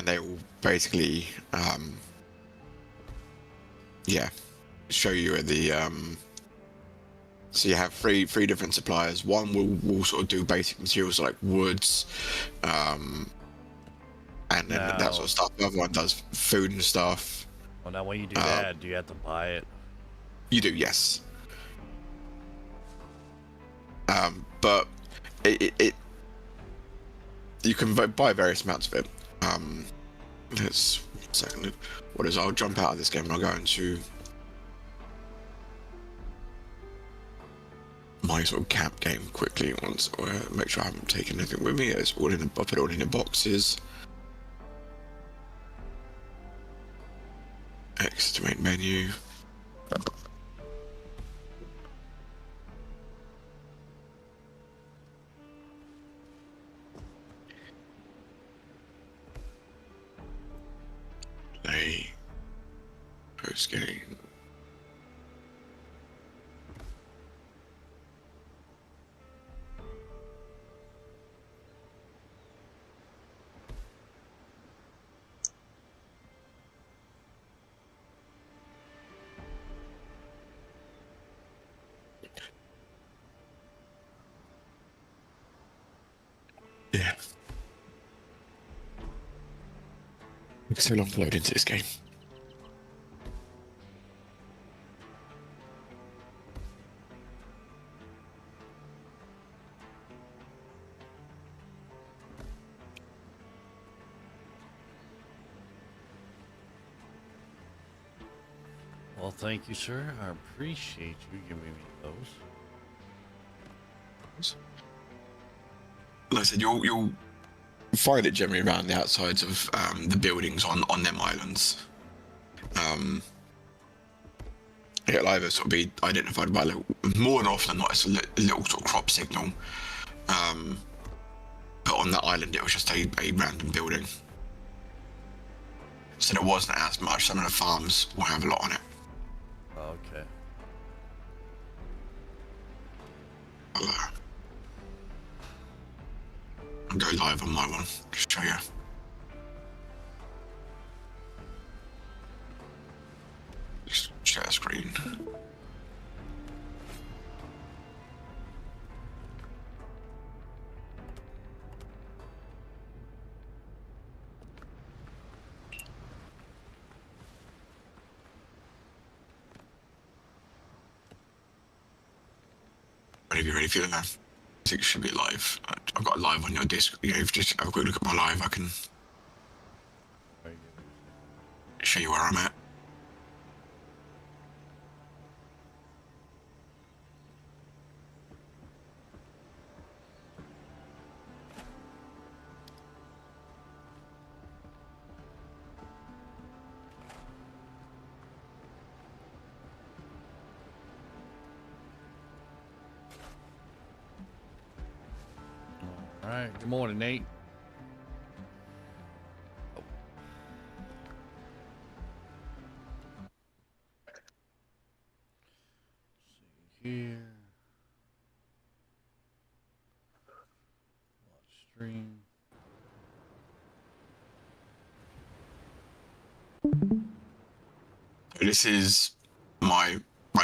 they will basically yeah, show you the so you have three different suppliers. One will sort of do basic materials like woods, and then that sort of stuff. The other one does food and stuff. Well, now when you do that, do you have to buy it? You do, yes. But it you can buy various amounts of it. Let's 1 second. What is? I'll jump out of this game and I'll go into my sort of camp game quickly once. Make sure I haven't taken anything with me. It's all in. I put it all in the boxes. X to main menu. Play. Post game. Yeah. It's so long to load into this game. Well, thank you, sir. I appreciate you giving me those. Like I said, you'll find it generally around the outsides of the buildings on them islands. It'll either sort of be identified by more than often than not, it's a little sort of crop signal. But on that island, it was just a random building. So there wasn't as much. Some of the farms will have a lot on it. Okay. I'll go live on my one, just show you. Just share screen. Whenever you're ready for that, I think it should be live. I've got live on your disc. You know, if you just have a quick look at my live, I can show you where I'm at. All right. Good morning, Nate. See here. Watch stream. This is my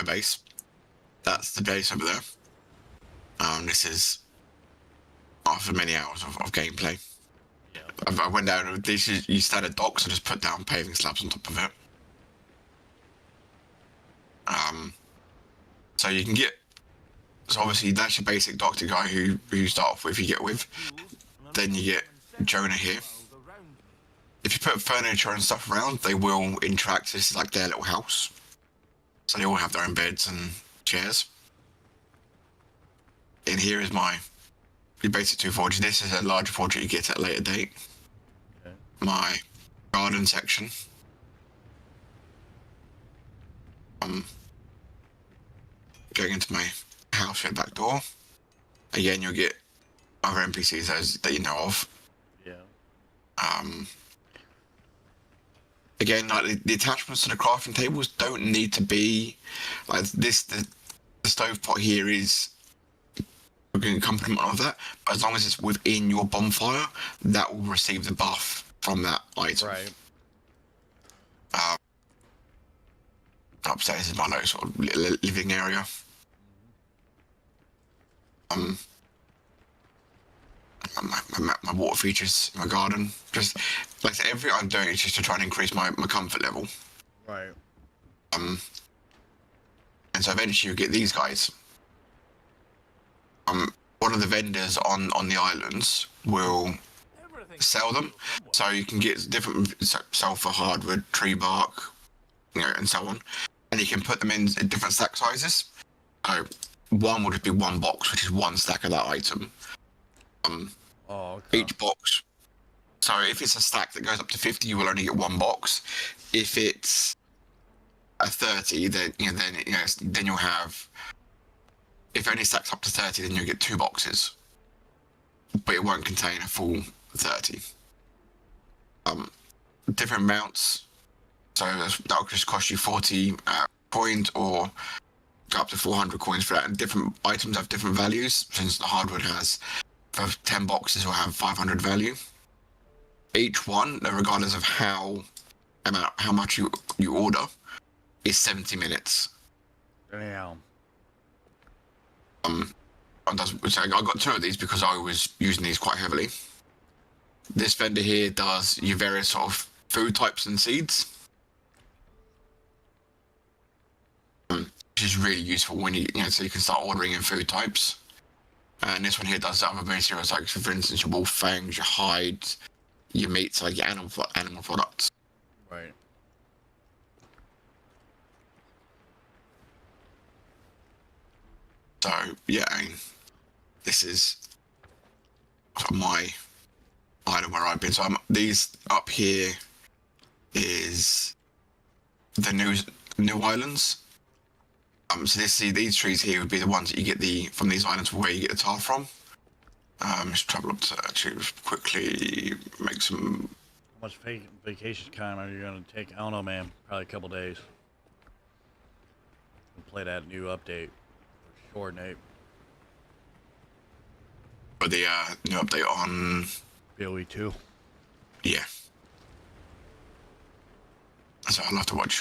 base. That's the base over there. This is after many hours of gameplay. Yeah. I went down. This is you start at docks and just put down paving slabs on top of it. So you can get. So obviously that's your basic doctor guy who you start off with. You get with. Then you get Jonah here. If you put furniture and stuff around, they will interact. This is like their little house. So they all have their own beds and chairs. And here is your basic 2 forge. This is a larger forge that you get at a later date. Okay. My garden section. Going into my house at back door. Again, you'll get other NPCs that you know of. Yeah. Again, like the attachments to the crafting tables don't need to be like this. The stovetop here is an accompaniment of that, but as long as it's within your bonfire, that will receive the buff from that item. Right. Upstairs is my little sort of living area. My water features, my garden. Just like I said, everything I'm doing is just to try and increase my comfort level. Right. And so eventually you get these guys. One of the vendors on the islands will sell them, so you can get different sulfur, hardwood, tree bark, and so on, and you can put them in different stack sizes. So one will just be one box, which is one stack of that item. Okay. Each box. So if it's a stack that goes up to 50, you will only get one box. If it's a 30, then you'll have. If it only stacks up to 30, then you'll get 2 boxes, but it won't contain a full 30. Different mounts. So that'll just cost you 40 coins, or go up to 400 coins for that. And different items have different values. Since the hardwood has, for 10 boxes, will have 500 value. Each one, regardless of how much you order, is 70 minutes. Damn. So I got 2 of these because I was using these quite heavily. This vendor here does your various sort of food types and seeds, which is really useful when so you can start ordering in food types. And this one here does other materials, like for instance your wolf fangs, your hides, your meats, like your animal products. Right. So yeah, I mean, this is sort of my island where I've been. So these up here is the new islands. So these trees here would be the ones that you get from these islands where you get the tar from. Just travel up to quickly make some. How much vacation time are you gonna take? I don't know, man. Probably a couple days. And play that new update. For sure, Nate. For the new update on. BOE 2. Yeah. So I'll have to watch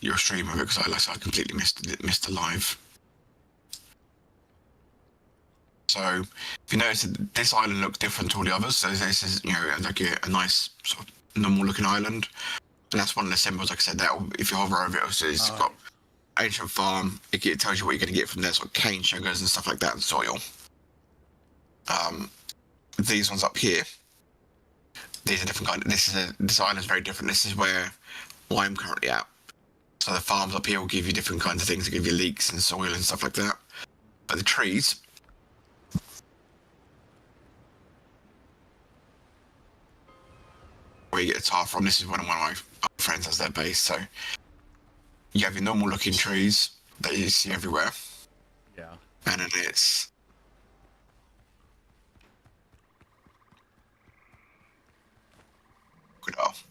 your stream of it because I completely missed the live. So if you notice, this island looks different to all the others. So this is, you know, like a nice sort of normal looking island, and that's one of the symbols. Like I said, that if you hover over it, it's got ancient farm. It tells you what you're going to get from there, sort of cane sugars and stuff like that, and soil. These ones up here, these are different kind. This island is very different. This is where I'm currently at. So the farms up here will give you different kinds of things. They give you leeks and soil and stuff like that. But the trees, where you get the tar from, this is one of my friends has their base. So you have your normal looking trees that you see everywhere. Yeah. And then it's good off.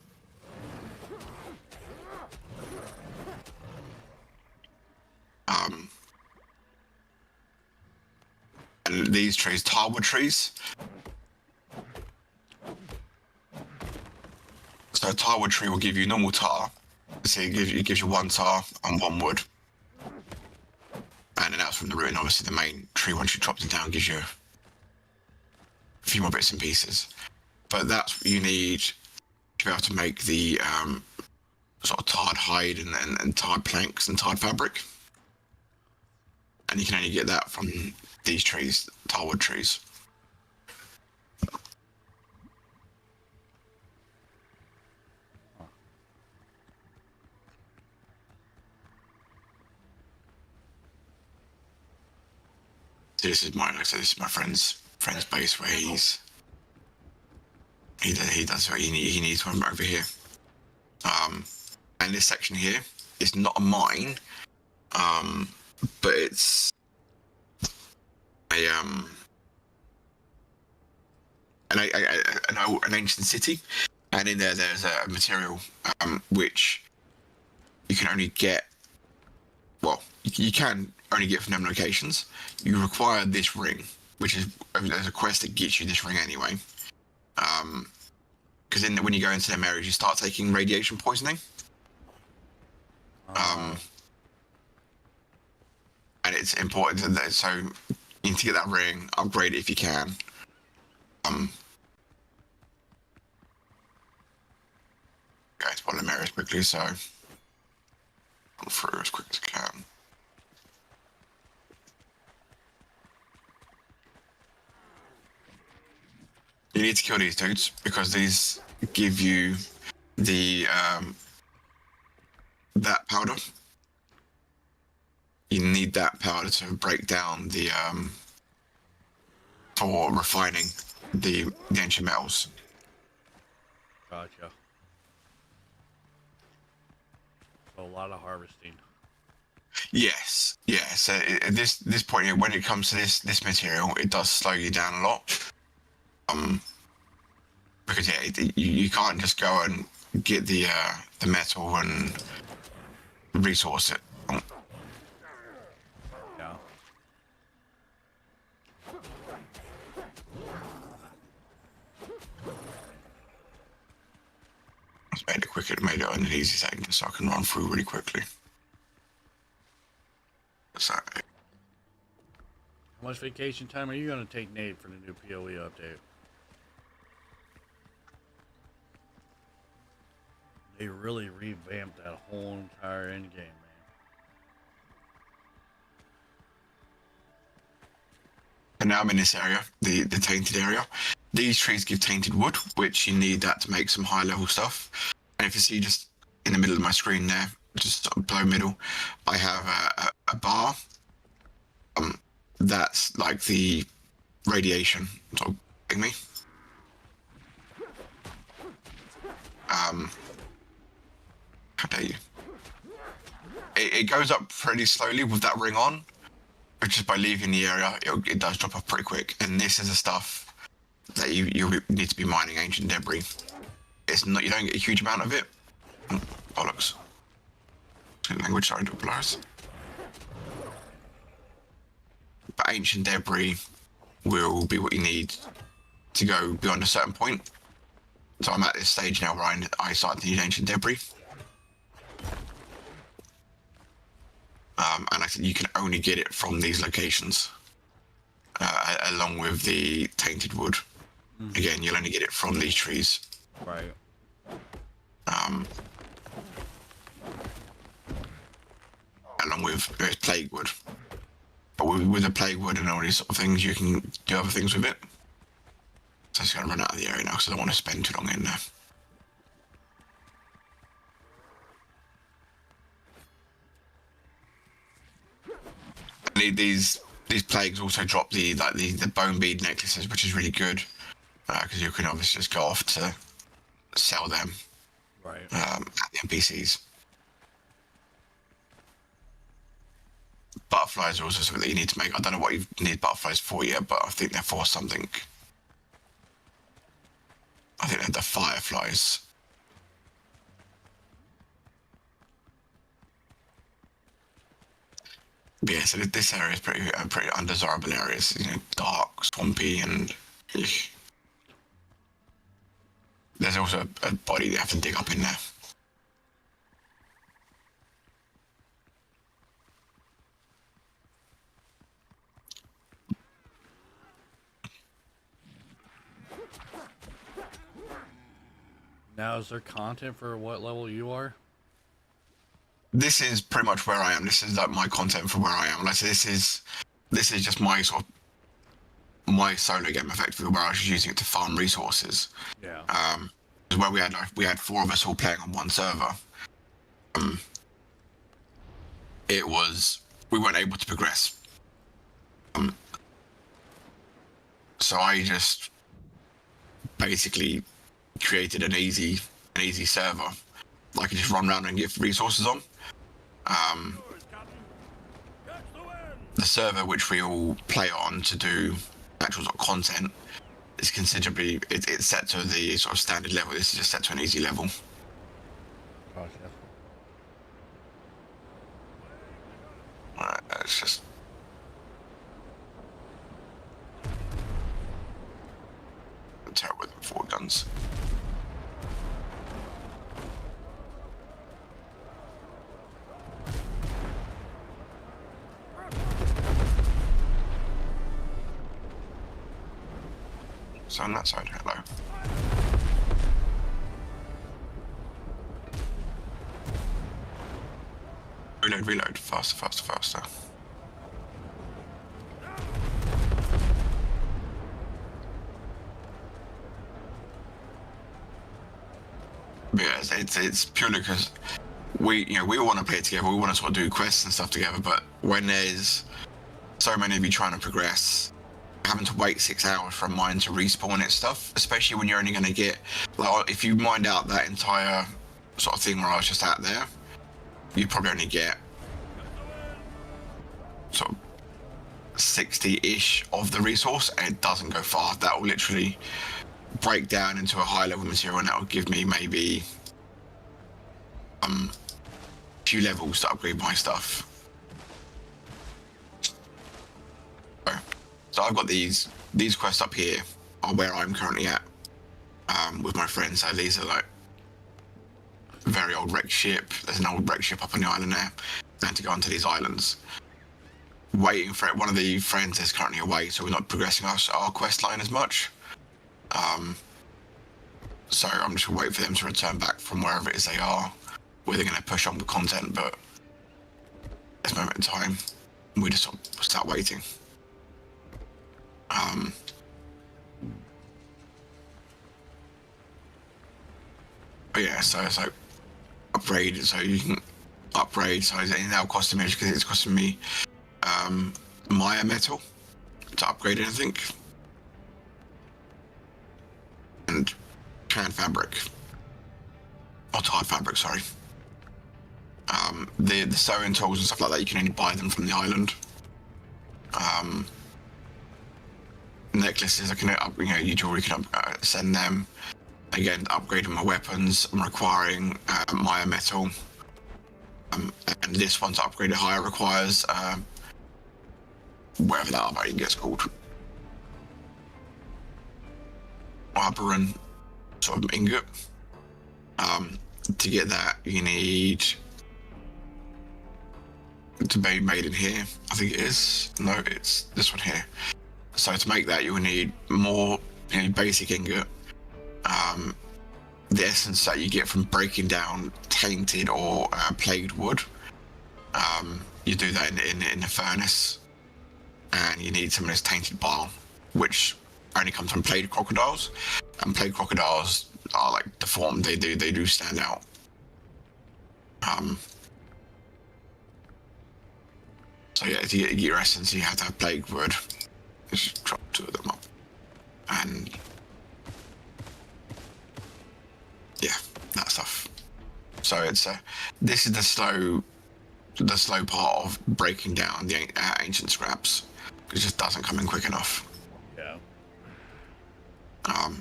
And these trees, tarwood trees. So a tarwood tree will give you normal tar. So it gives you one tar and one wood. And then that's from the root, and obviously the main tree, once you chop it down, gives you a few more bits and pieces. But that's what you need to be able to make the sort of tarred hide and tarred planks and tarred fabric. And you can only get that from these trees, tarwood trees. So this is like I said, this is my friend's base where he does what he needs one over here. And this section here is not a mine, but it's an ancient city, and in there's a material which you can only get. Well, you can only get from them locations. You require this ring, which is there's a quest that gets you this ring anyway. Because when you go into them areas, you start taking radiation poisoning. And it's important that so you need to get that ring, upgrade it if you can. Go to one of them areas quickly, so run through as quick as I can. You need to kill these dudes because these give you the that powder. You need that powder to break down the for refining the ancient metals. Gotcha. So a lot of harvesting. Yes, yeah. So at this point here, when it comes to this material, it does slow you down a lot. Because yeah, you can't just go and get the metal and resource it. Yeah. It's made it quicker, made it an easy second, so I can run through really quickly. So, How much vacation time are you going to take, Nate, for the new PoE update? They really revamped that whole entire endgame, man. and now I'm in this area, the tainted area. These trees give tainted wood, which you need that to make some high level stuff. And if you see just in the middle of my screen there, just below middle, I have a bar. That's like the radiation sort of thing me. How dare you? It goes up pretty slowly with that ring on, just by leaving the area, it does drop off pretty quick. And this is the stuff that you need to be mining ancient debris. It's not, you don't get a huge amount of it. Oh, bollocks. Language, sorry, to blurs. But ancient debris will be what you need to go beyond a certain point. So I'm at this stage now where I start to need ancient debris. And I think you can only get it from these locations, along with the tainted wood. Again, you'll only get it from these trees. Right. Along with plague wood. But with the plague wood and all these sort of things, you can do other things with it. So I'm just going to run out of the area now because I don't want to spend too long in there. These plagues also drop the bone bead necklaces, which is really good because you can obviously just go off to sell them at the NPCs. Butterflies are also something that you need to make. I don't know what you need butterflies for yet, but I think they're for something. I think they're the fireflies. But yeah, so this area is pretty undesirable areas. You know, dark, swampy, and there's also a body they have to dig up in there. Now, is there content for what level you are? This is pretty much where I am. This is like my content for where I am. Like, so this is just my sort of my solo game, effectively, where I was using it to farm resources. Yeah. Where we had 4 of us all playing on one server. We weren't able to progress. So I just basically created an easy server that I could just run around and get resources on. The server which we all play on to do actual sort of content is considerably, it's set to the sort of standard level. This is just set to an easy level. Gotcha. Alright, it's just... I'm terrible with 4 guns. So on that side, hello. Reload, faster. But yeah, it's purely because we all want to play together. We want to sort of do quests and stuff together. But when there's so many of you trying to progress, having to wait 6 hours for a mine to respawn its stuff, especially when you're only going to get, like, if you mined out that entire sort of thing where I was just out there, you probably only get sort of 60-ish of the resource, and it doesn't go far. That will literally break down into a high level material, and that will give me maybe a few levels to upgrade my stuff. So I've got these quests up here are where I'm currently at with my friends. So these are like a very old wrecked ship. There's an old wrecked ship up on the island there. And to go onto these islands, waiting for it. One of the friends is currently away, so we're not progressing our quest line as much. So I'm just gonna wait for them to return back from wherever it is they are. Where they're gonna push on with content, but at this moment in time, we just sort of start waiting. But yeah, so it's like upgrade, so you can upgrade. So it's now costing me, because it's costing me Maya metal to upgrade anything, and canned fabric, or tarred fabric, sorry. The sewing tools and stuff like that, you can only buy them from the island. necklaces. I can your jewelry can send them. Again, upgrading my weapons. I'm requiring Maya metal. And this one's upgraded higher requires whatever that upgrade gets called. Arboran sort of ingot. To get that, you need to be made in here. I think it is. No, it's this one here. So to make that, you will need more basic ingot. The essence that you get from breaking down tainted or plagued wood. You do that in the furnace, and you need some of this tainted bile, which only comes from plagued crocodiles, and plagued crocodiles are like deformed. They do stand out. So yeah, to get your essence, you have to have plagued wood. Just drop 2 of them up, and yeah, that stuff. So it's this is the slow part of breaking down the ancient scraps. It just doesn't come in quick enough. Yeah.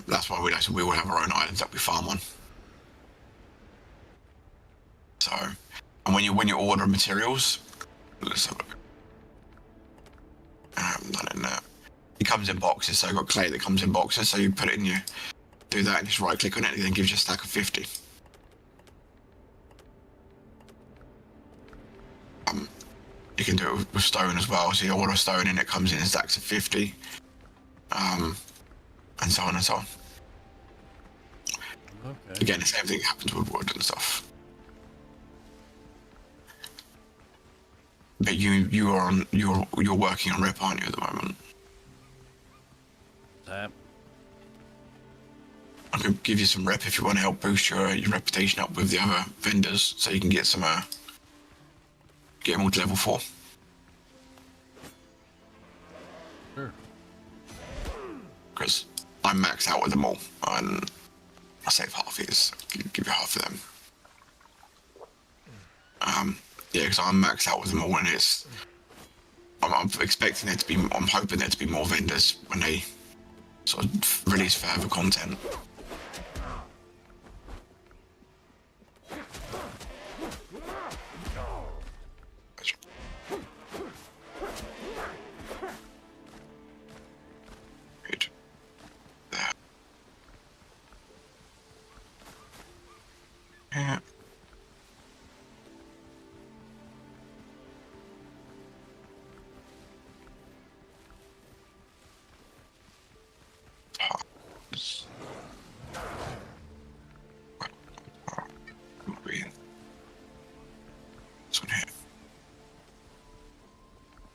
That's why we all have our own islands that we farm on. So, and when you order materials, let's have a look. None in there. It comes in boxes, so I've got clay that comes in boxes, so you put it in your, do that and just right click on it, and then gives you a stack of 50. You can do it with stone as well, so you order stone and it comes in stacks of 50. And so on and so on. Okay. Again, the same thing happens with wood and stuff. But you're working on rep, aren't you, at the moment? Tap. I could give you some rep if you want to help boost your reputation up with the other vendors, so you can get some get them all to level 4. Sure. Because I'm maxed out with them all, and I save half of these. Give you half of them. Yeah, because I'm maxed out with them all, and it's. I'm expecting there to be. I'm hoping there to be more vendors when they sort of release further content. Good. There. Yeah. This one here.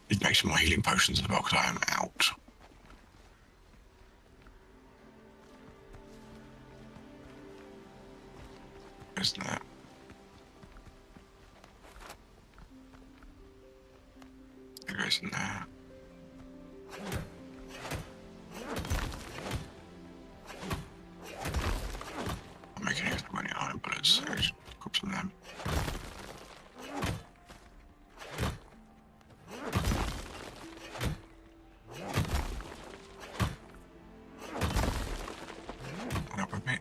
Need to make some more healing potions as well, because I am out. Isn't that? There goes in there. I'm making it money iron bullets, so just grab some of them. Up with me.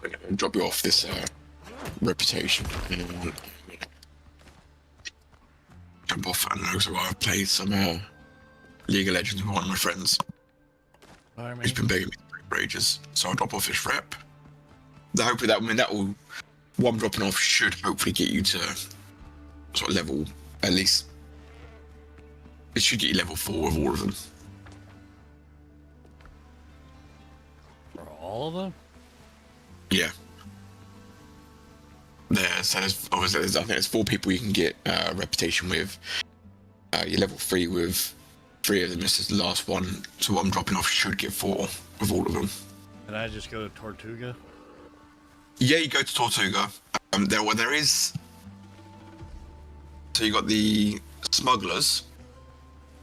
and drop you off this reputation. And jump off and also I've played some League of Legends with one of my friends. He's been begging me for ages, so I'll drop off his rep. Hopefully that will, what I'm dropping off should hopefully get you to sort of level, at least, it should get you level 4 of all of them. For all of them? Yeah. So obviously I think there's 4 people you can get reputation with. You're level 3 with 3 of them. This is the last one, so what I'm dropping off should get 4 with all of them. Can I just go to Tortuga? Yeah, you go to Tortuga. There is. So you got the smugglers.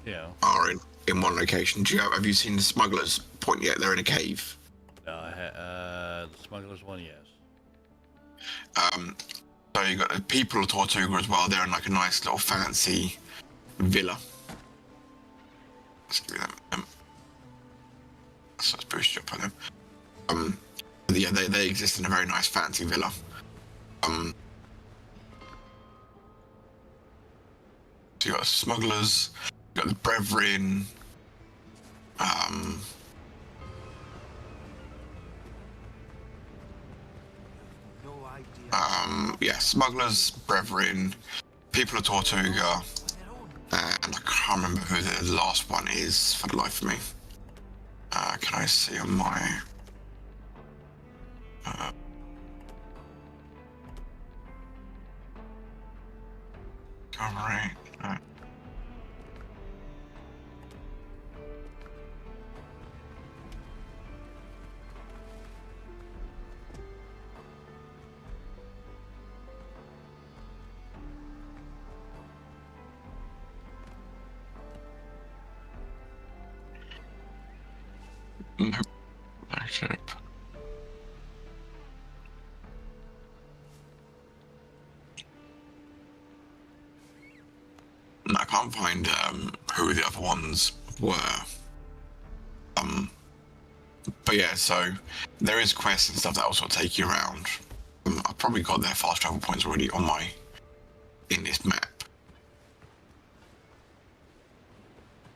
Yeah. Are in one location. Have you seen the smugglers point yet? They're in a cave. The smugglers one, yes. So you got the people of Tortuga as well. They're in like a nice little fancy villa. Let's give them. So let's boost you up on them. Yeah, they exist in a very nice fancy villa. So you got smugglers, you got the brethren, No idea. yeah, smugglers, brethren, people of Tortuga, and I can't remember who the last one is for the life of me. Can I see on my? Right. Nope. Actually. I can't find who the other ones were. But yeah, so there is quests and stuff that will sort of take you around. I've probably got their fast travel points already in this map.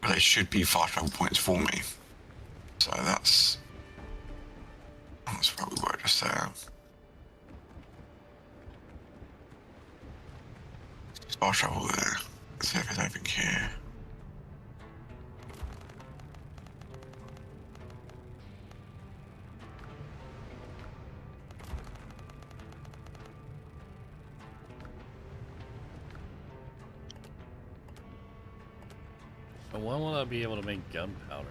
But they should be fast travel points for me. So that's where we were just there. Fast travel there. Let's see if there's anything here. So when will I be able to make gunpowder?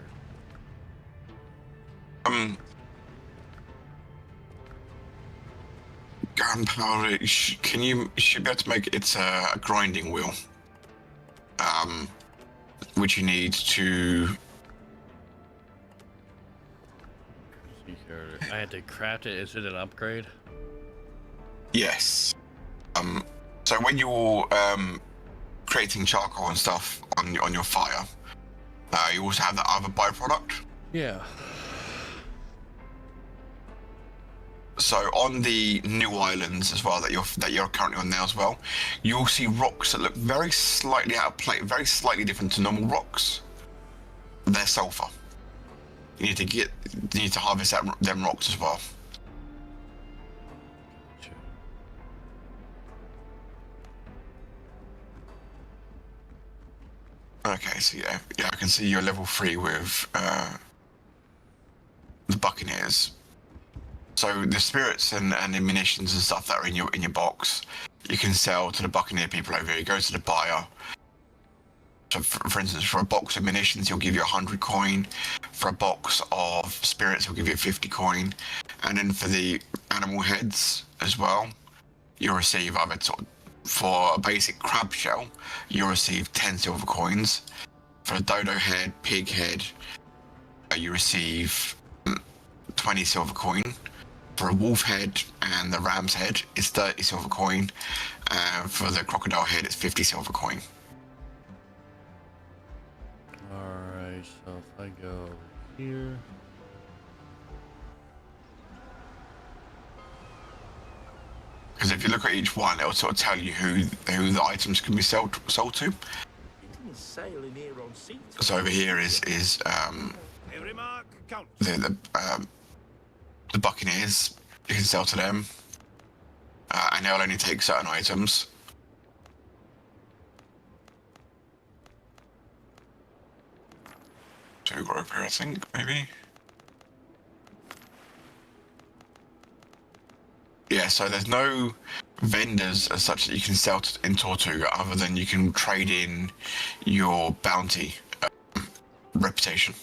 Gunpowder. You should be able to make it's a grinding wheel. Which you need to. See here. I had to craft it. Is it an upgrade? Yes. So when you're creating charcoal and stuff on your fire, you also have that other byproduct. Yeah. So on the new islands as well that you're currently on now as well, you'll see rocks that look very slightly out of place, very slightly different to normal rocks. They're sulfur. You need to harvest them rocks as well. Okay, so yeah, I can see you're level 3 with the Buccaneers. So the spirits and the munitions and stuff that are in your box, you can sell to the Buccaneer people over here. You go to the buyer. So for instance, for a box of munitions, he'll give you 100 coin. For a box of spirits, he'll give you 50 coin. And then for the animal heads as well, you'll receive either for a basic crab shell, you'll receive 10 silver coins. For a dodo head, pig head, you receive 20 silver coin. For a wolf head and the ram's head, it's 30 silver coin. For the crocodile head, it's 50 silver coin. Alright, so if I go here. Because if you look at each one, it'll sort of tell you who the items can be sold to. It didn't sail in here on sea. So over here is Every mark counts. the Buccaneers. You can sell to them, and they'll only take certain items. Two group here, I think, maybe. Yeah, so there's no vendors as such that you can sell in Tortuga, other than you can trade in your bounty reputation.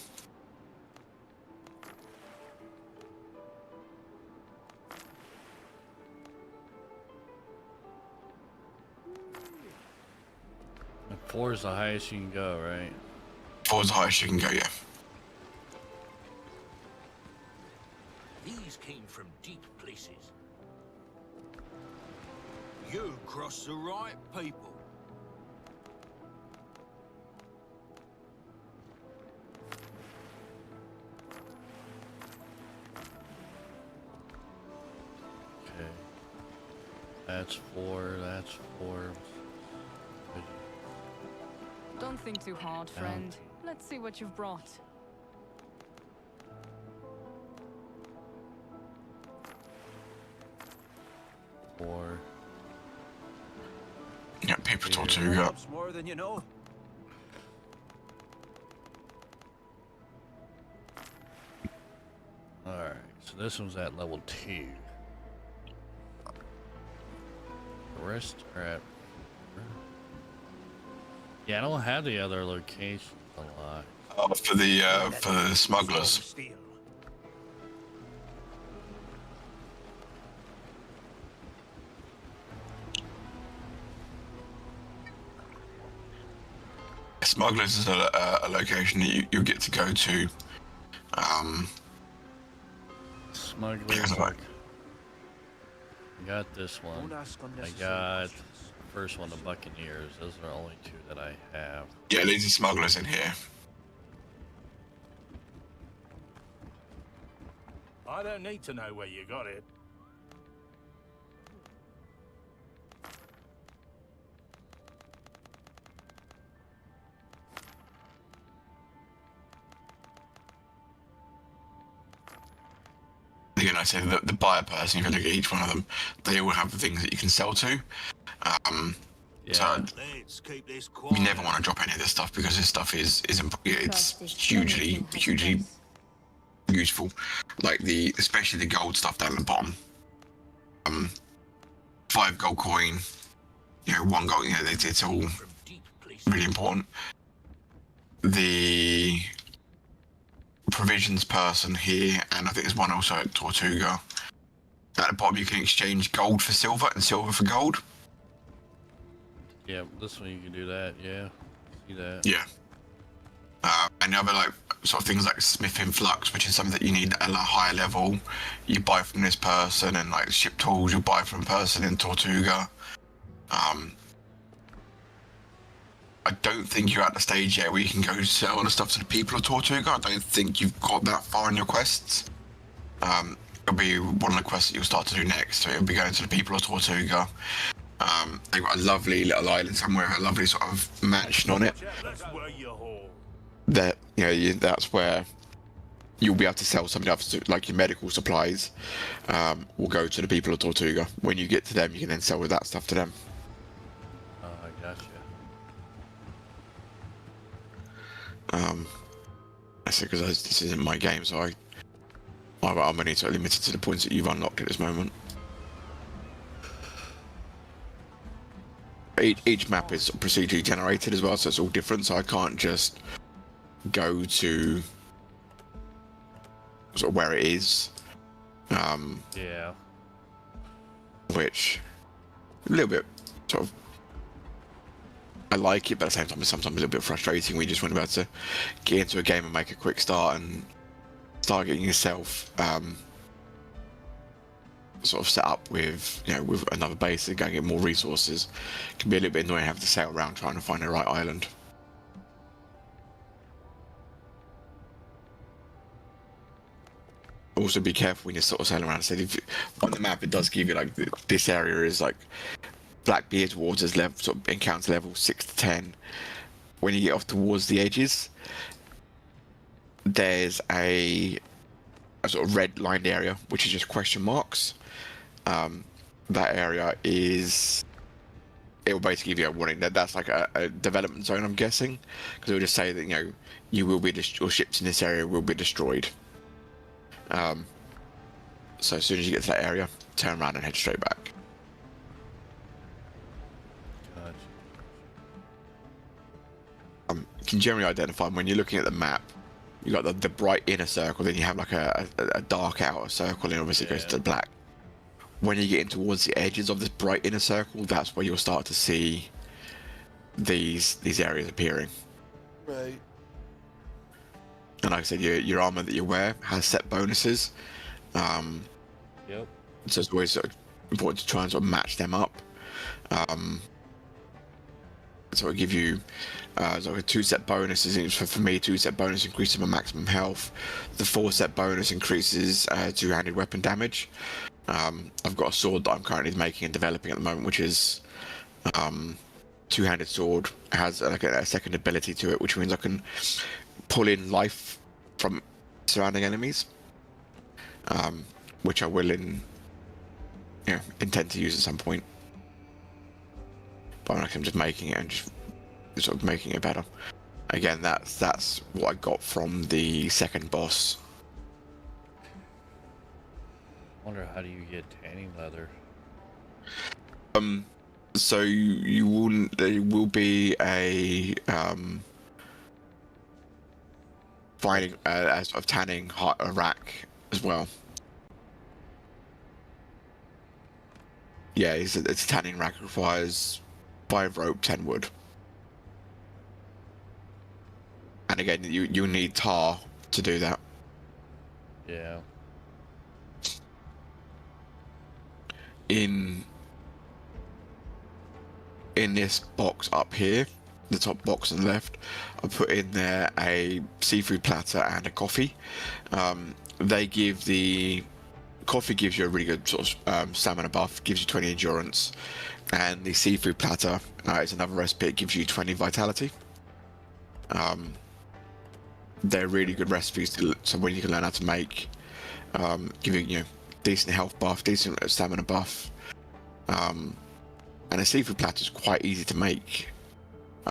And 4 is the highest you can go, right? 4 is the highest you can go, yeah. These came from deep places. You crossed the right people. Okay. That's 4, that's 4. Don't think too hard, friend. Let's see what you've brought. Four. Yeah, paper Tortuga. Perhaps more than you know. Alright, so this one's at level 2. The rest are at... Yeah, I don't have the other locations a lot. Oh, for the smugglers. Steel. Smugglers is a location that you get to go to. Smugglers. Right. I got this one. Don't ask I unnecessary got questions. the first one, the Buccaneers. Those are the only 2 that I have. Yeah, these are smugglers in here. I don't need to know where you got it. Again, I say the buyer person, if you look at each one of them, they all have the things that you can sell to. Yeah. So Let's keep this quiet. we never want to drop any of this stuff, because this stuff is it's hugely useful. Like especially the gold stuff down at the bottom. 5 gold coin, 1 gold. It's all From deep places. really important. The provisions person here, and I think there's one also at Tortuga. At the bottom, you can exchange gold for silver and silver for gold. Yeah, this one you can do that, yeah. See that? Yeah. And the other sort of things like smithing flux, which is something that you need at a higher level. You buy from this person, and like ship tools you buy from a person in Tortuga. I don't think you're at the stage yet where you can go sell all the stuff to the people of Tortuga. I don't think you've got that far in your quests. It'll be one of the quests that you'll start to do next. So it'll be going to the people of Tortuga. They've got a lovely little island somewhere, a lovely sort of mansion on it. That's where you haul. That that's where you'll be able to sell something else, like your medical supplies. Will go to the people of Tortuga. When you get to them, you can then sell with that stuff to them. I gotcha. I say because this isn't my game, so I'm only sort of limited to the points that you've unlocked at this moment. Each map is procedurally generated as well, so it's all different. So I can't just go to sort of where it is. Yeah. Which a little bit sort of. I like it, but at the same time, it's sometimes a little bit frustrating. We just want to be able to get into a game and make a quick start and start getting yourself sort of set up with with another base and go and get more resources. It can be a little bit annoying having to sail around trying to find the right island. also be careful when you're sort of sailing around. So if on the map, it does give you like this area is like Blackbeard's waters level, sort of encounter level 6 to 10. When you get off towards the edges, there's a sort of red lined area, which is just question marks. That area is, it will basically give you a warning that that's like a development zone, I'm guessing, because it will just say that, you know, you will be your ships in this area will be destroyed. So as soon as you get to that area, turn around and head straight back. Gotcha. You can generally identify them when you're looking at the map. You got the bright inner circle, then you have like a dark outer circle, and obviously it goes to black. When you get in towards the edges of this bright inner circle, that's where you'll start to see these areas appearing. Right. And like I said, your armor that you wear has set bonuses. Yep. So it's always sort of important to try and sort of match them up. So it'll give you sort of 2 set bonuses. For me, 2 set bonus increases my maximum health. The 4 set bonus increases 2-handed weapon damage. I've got a sword that I'm currently making and developing at the moment, which is 2-handed sword. It has like a second ability to it, which means I can pull in life from surrounding enemies, which I will intend to use at some point. But I'm just making it and just sort of making it better. Again, that's what I got from the second boss. Wonder how do you get tanning leather? So you will, there will be a finding a sort of tanning a rack as well. Yeah, it's a tanning rack. It requires 5 rope, 10 wood. And again, you need tar to do that. Yeah. In this box up here, the top box on the left, I put in there a seafood platter and a coffee. They give the coffee gives you a really good sort of stamina buff, gives you 20 endurance, and the seafood platter is another recipe. It gives you 20 vitality. They're really good recipes to someone you can learn how to make, giving you decent health buff, decent stamina buff, and a seafood platter is quite easy to make.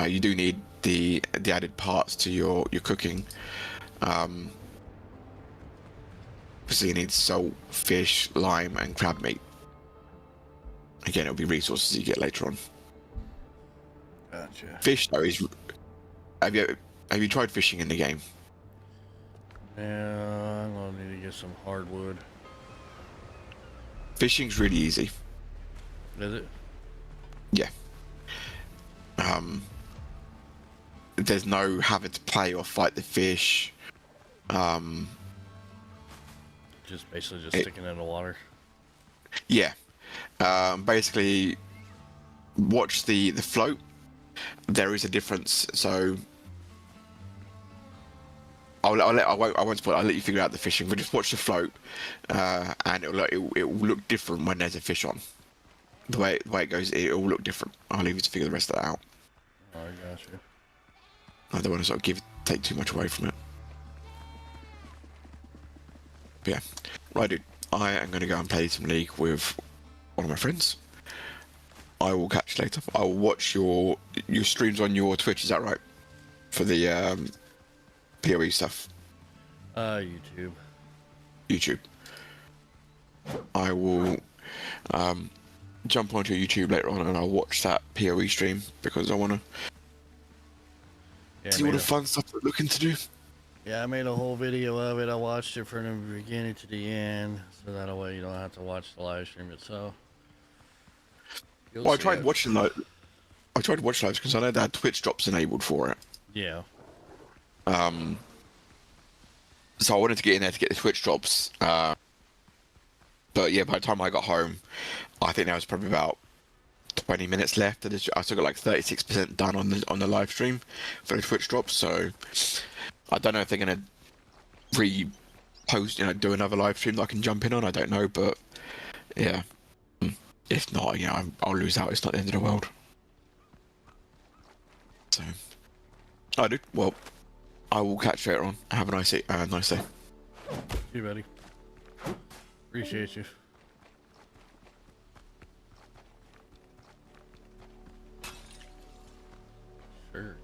You do need the added parts to your cooking. So you need salt, fish, lime, and crab meat. Again, it'll be resources you get later on. Gotcha. Fish though is. Have you tried fishing in the game? Yeah, I'm gonna need to get some hardwood. Fishing's really easy. Is it? Yeah. There's no having to play or fight the fish. Just basically sticking it in the water. Yeah. Basically, watch the float. There is a difference. So I won't spoil it. I'll let you figure out the fishing. But just watch the float, and it will look different when there's a fish on. The way it goes, it will look different. I'll leave you to figure the rest of that out. Oh, I got you. I don't want to sort of take too much away from it. But yeah, right, dude. I am going to go and play some League with one of my friends. I will catch you later. I will watch your streams on your Twitch. Is that right? For the PoE stuff. YouTube. YouTube. I will jump onto YouTube later on and I'll watch that PoE stream because I want to see all the fun stuff we're looking to do. Yeah, I made a whole video of it. I watched it from the beginning to the end, so that way you don't have to watch the live stream itself. Well, I tried watching live because I know they had Twitch drops enabled for it. Yeah. So I wanted to get in there to get the Twitch drops. But yeah, by the time I got home, I think there was probably about 20 minutes left. I still got like 36% done on the live stream for the Twitch drops. So I don't know if they're gonna post, do another live stream that I can jump in on. I don't know, but yeah. If not, I'll lose out. It's not the end of the world. So, I do. Well, I will catch you later on. Have a nice day. Nice day. You, buddy. Appreciate you. Sure.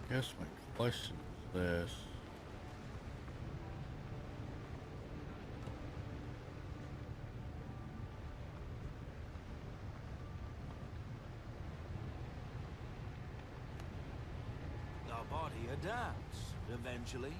Guess my question is this. Our body adapts, eventually.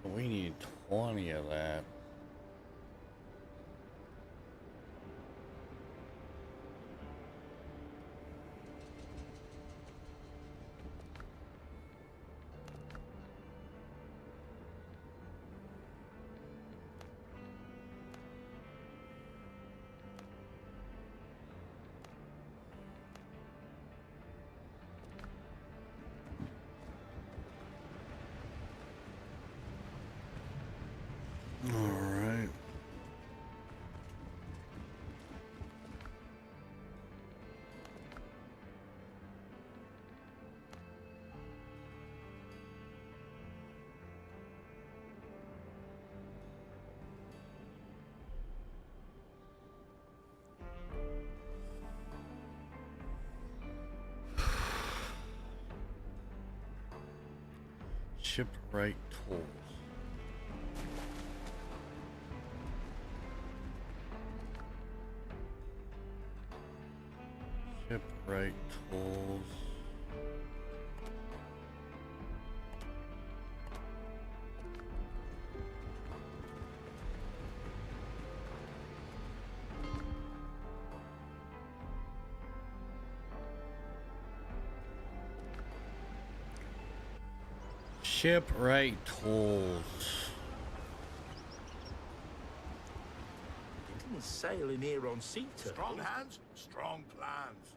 So we need 20 of that. All right. Shipwright tools. Shipwright tools. Shipwright tools. Getting sailing here on sea turtles. Strong hands, strong plans.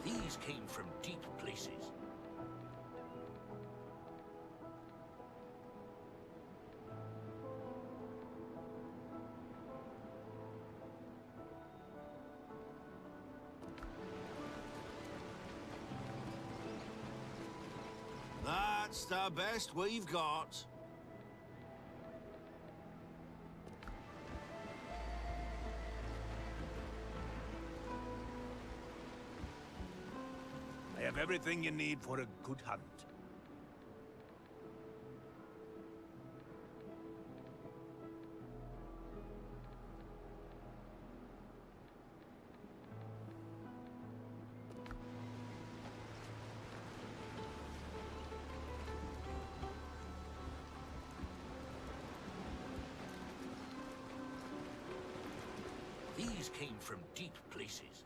These came from deep places. That's the best we've got. I have everything you need for a good hunt. These came from deep places.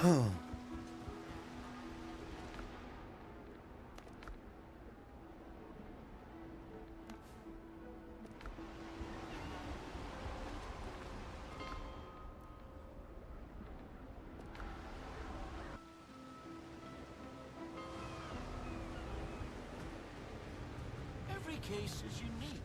Every case is unique.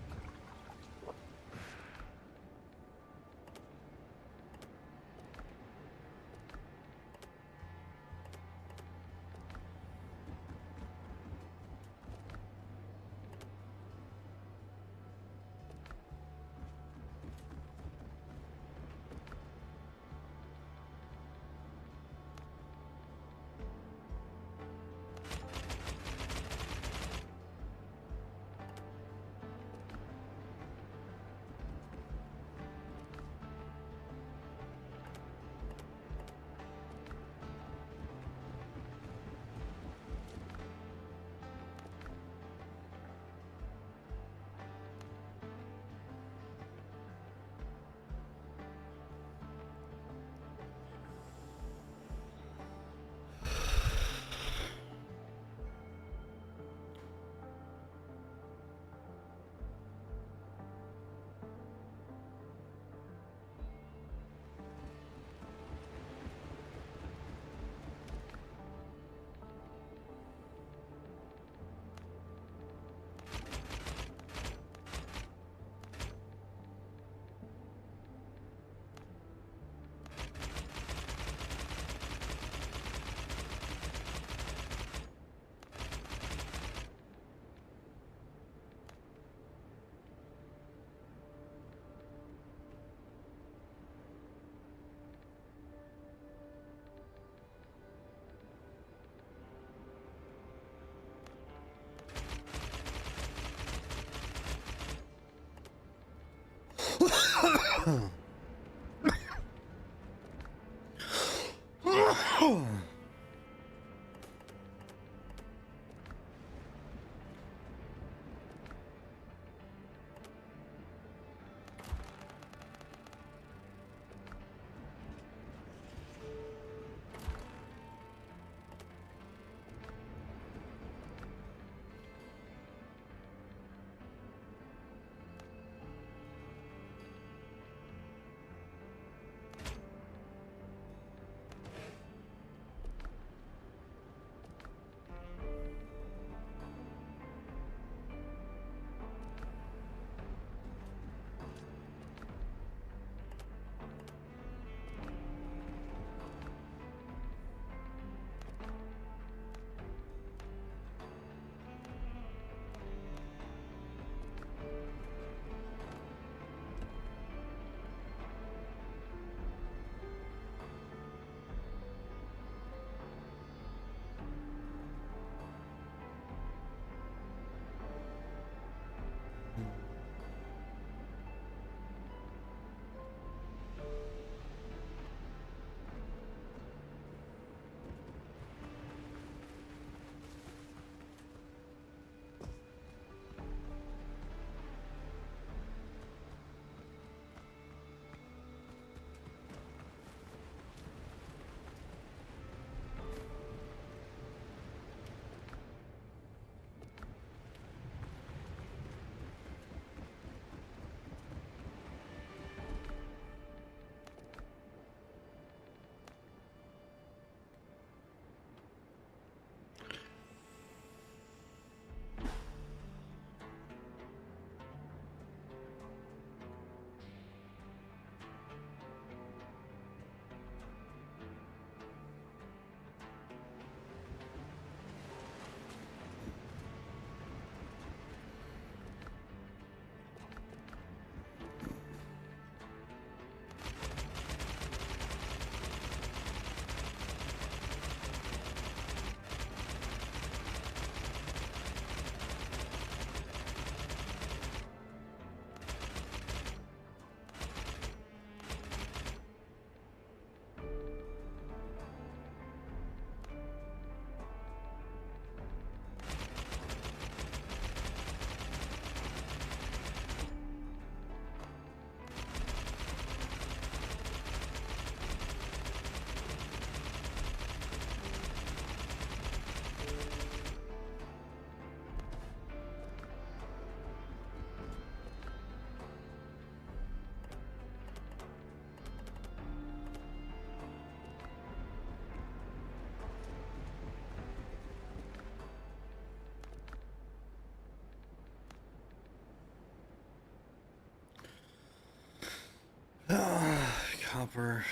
copper.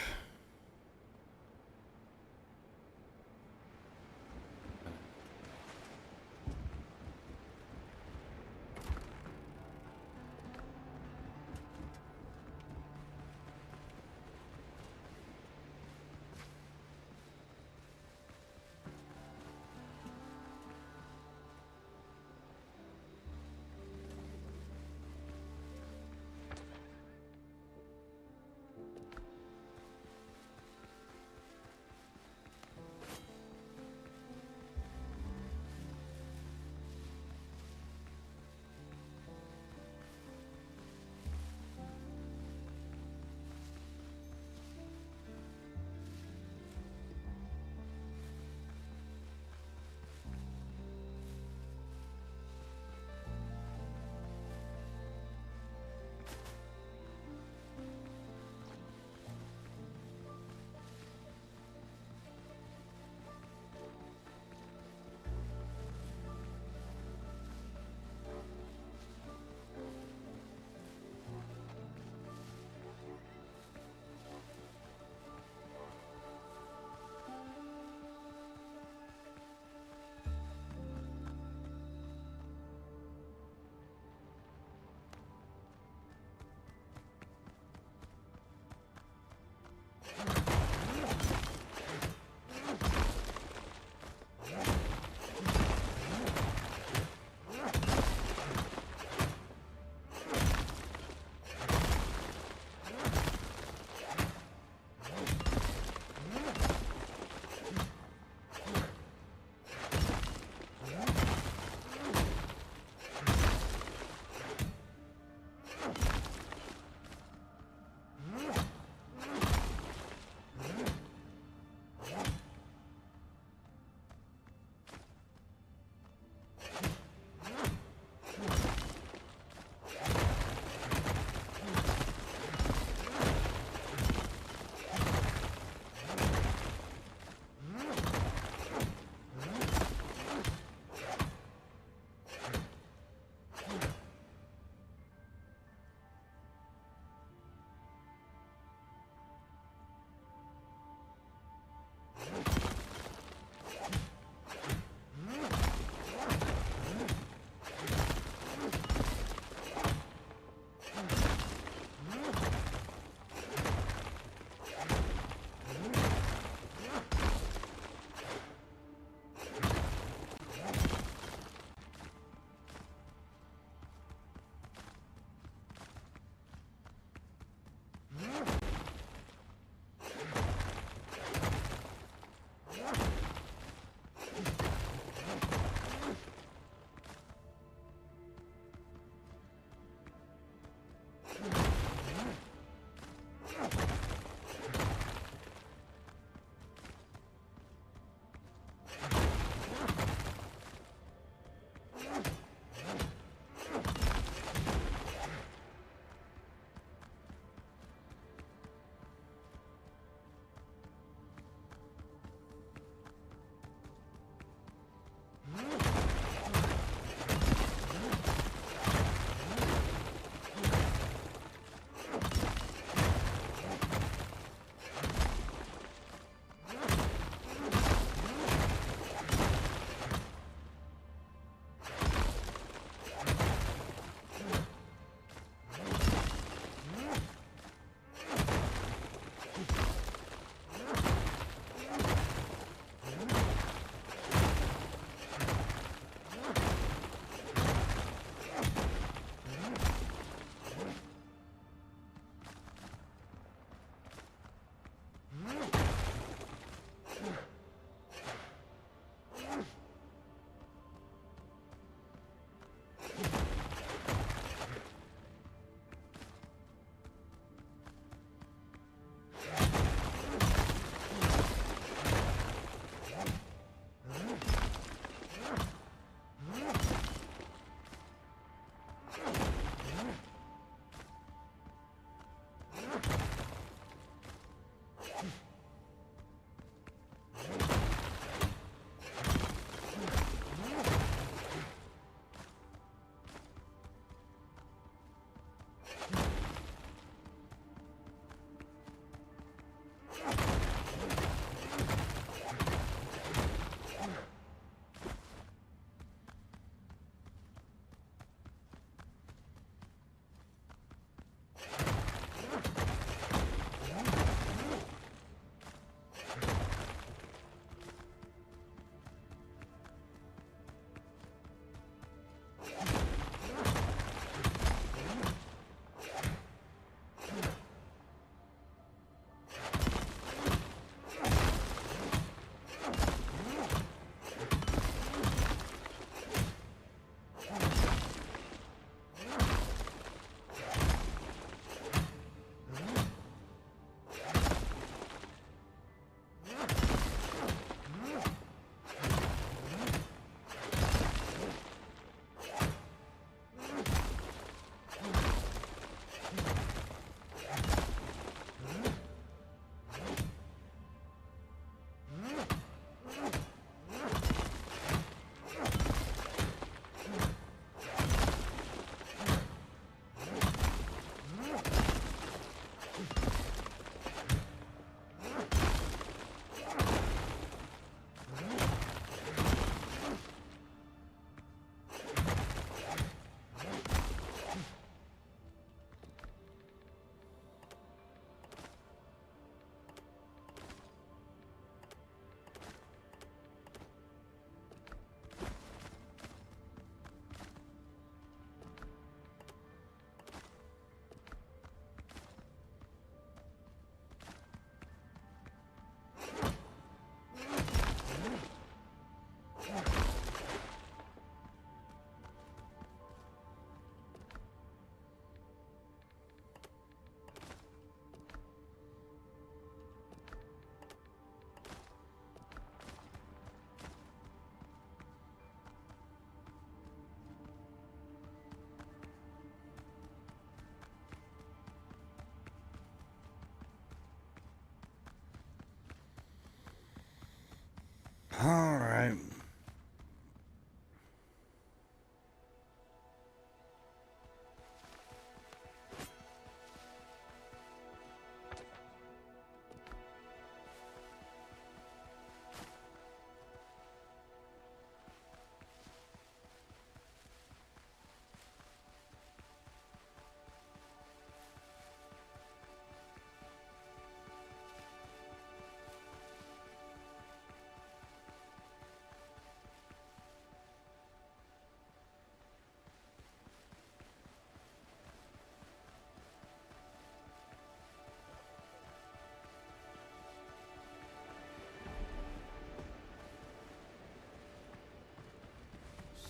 All right.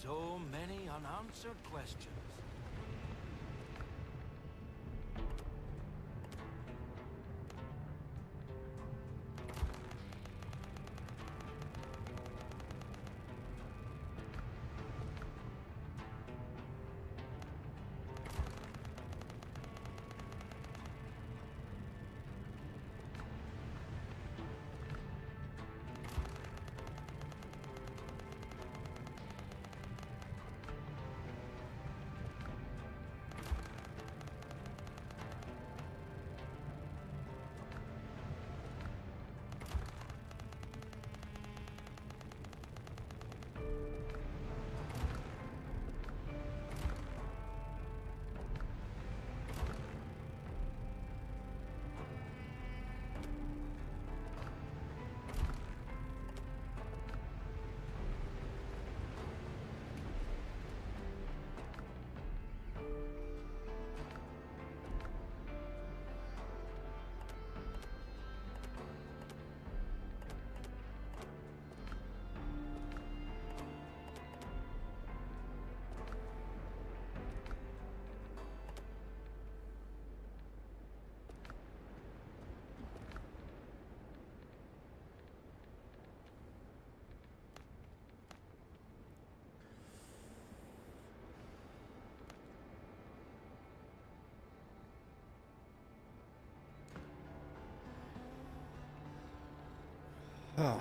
So many unanswered questions. Oh.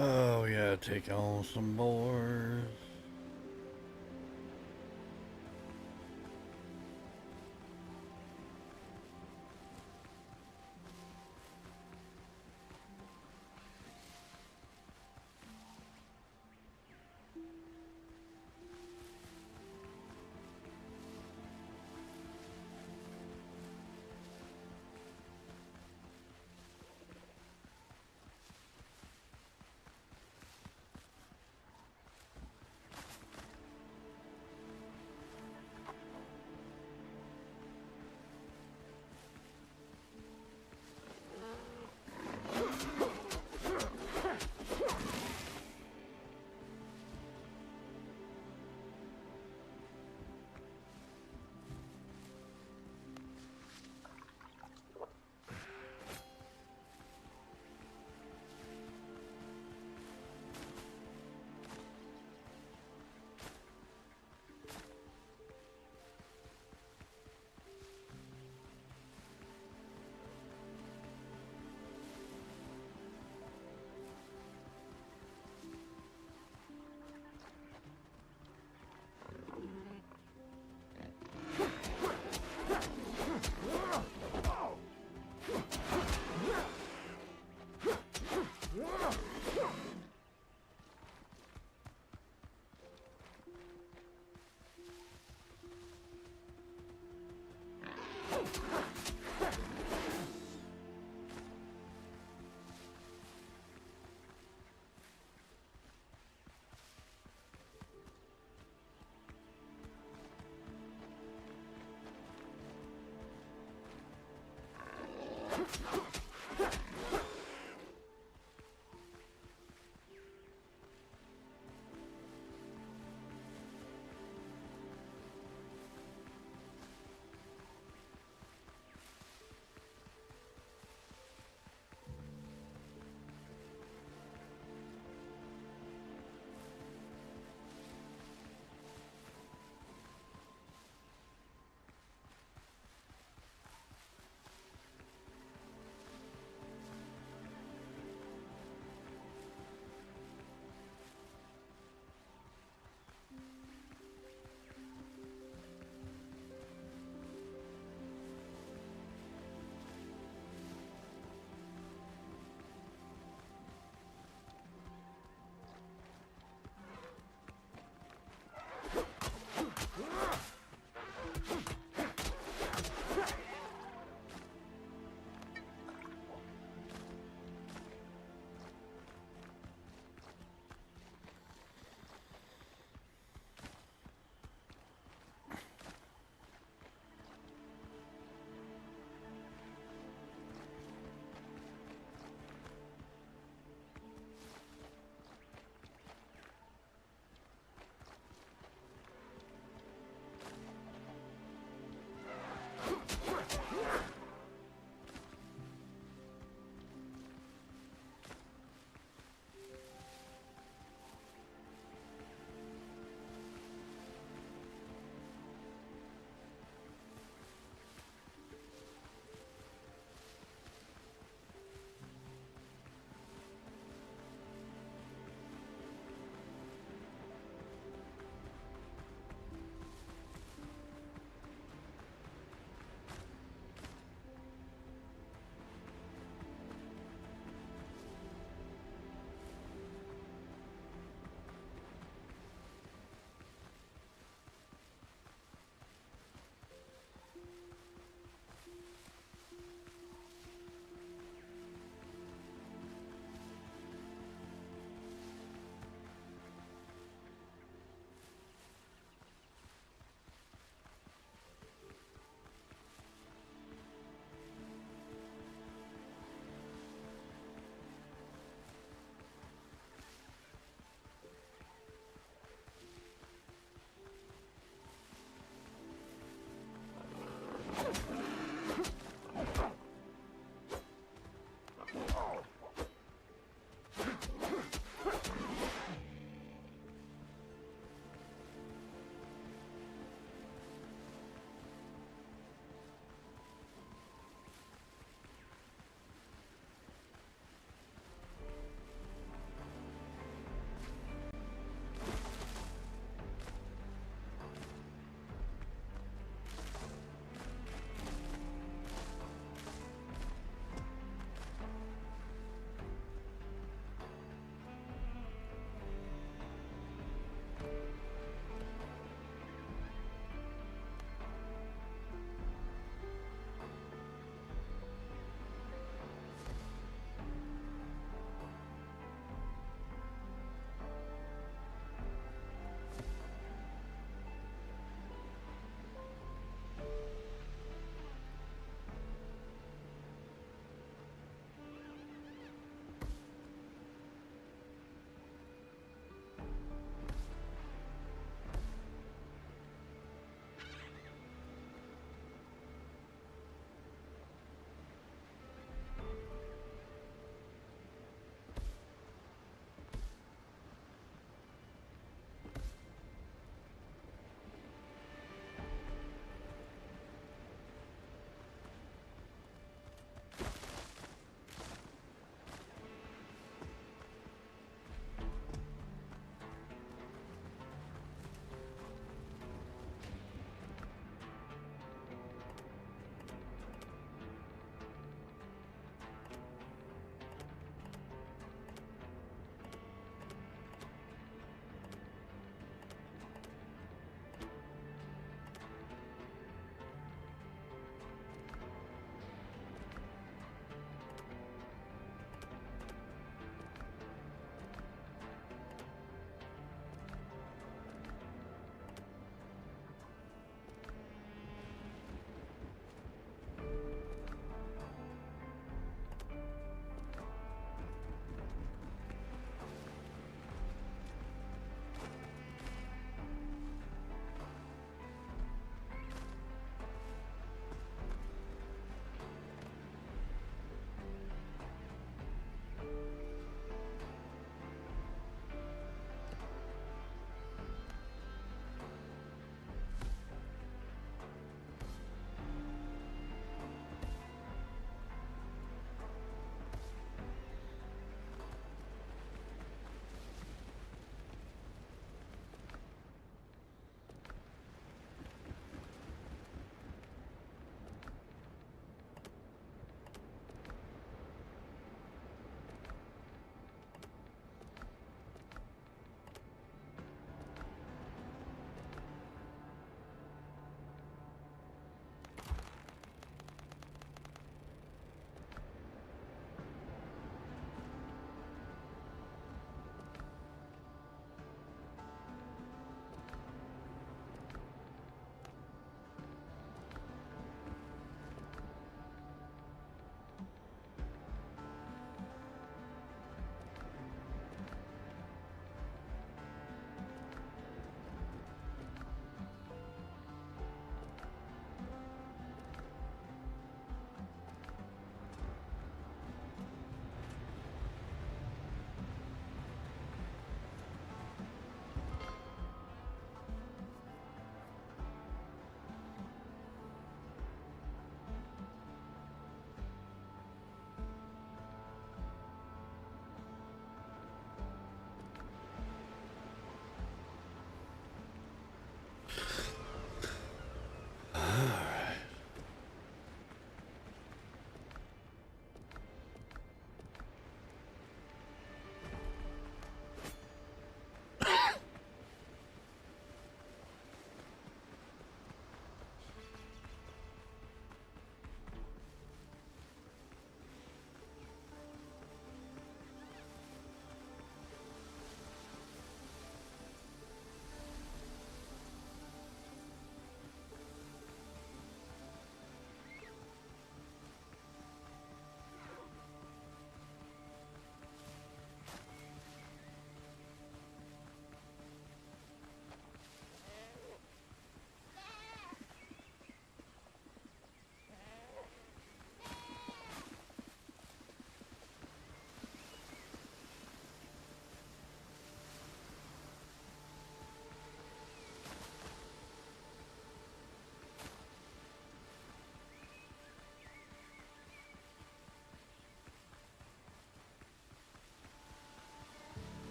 Oh yeah, take on some boars.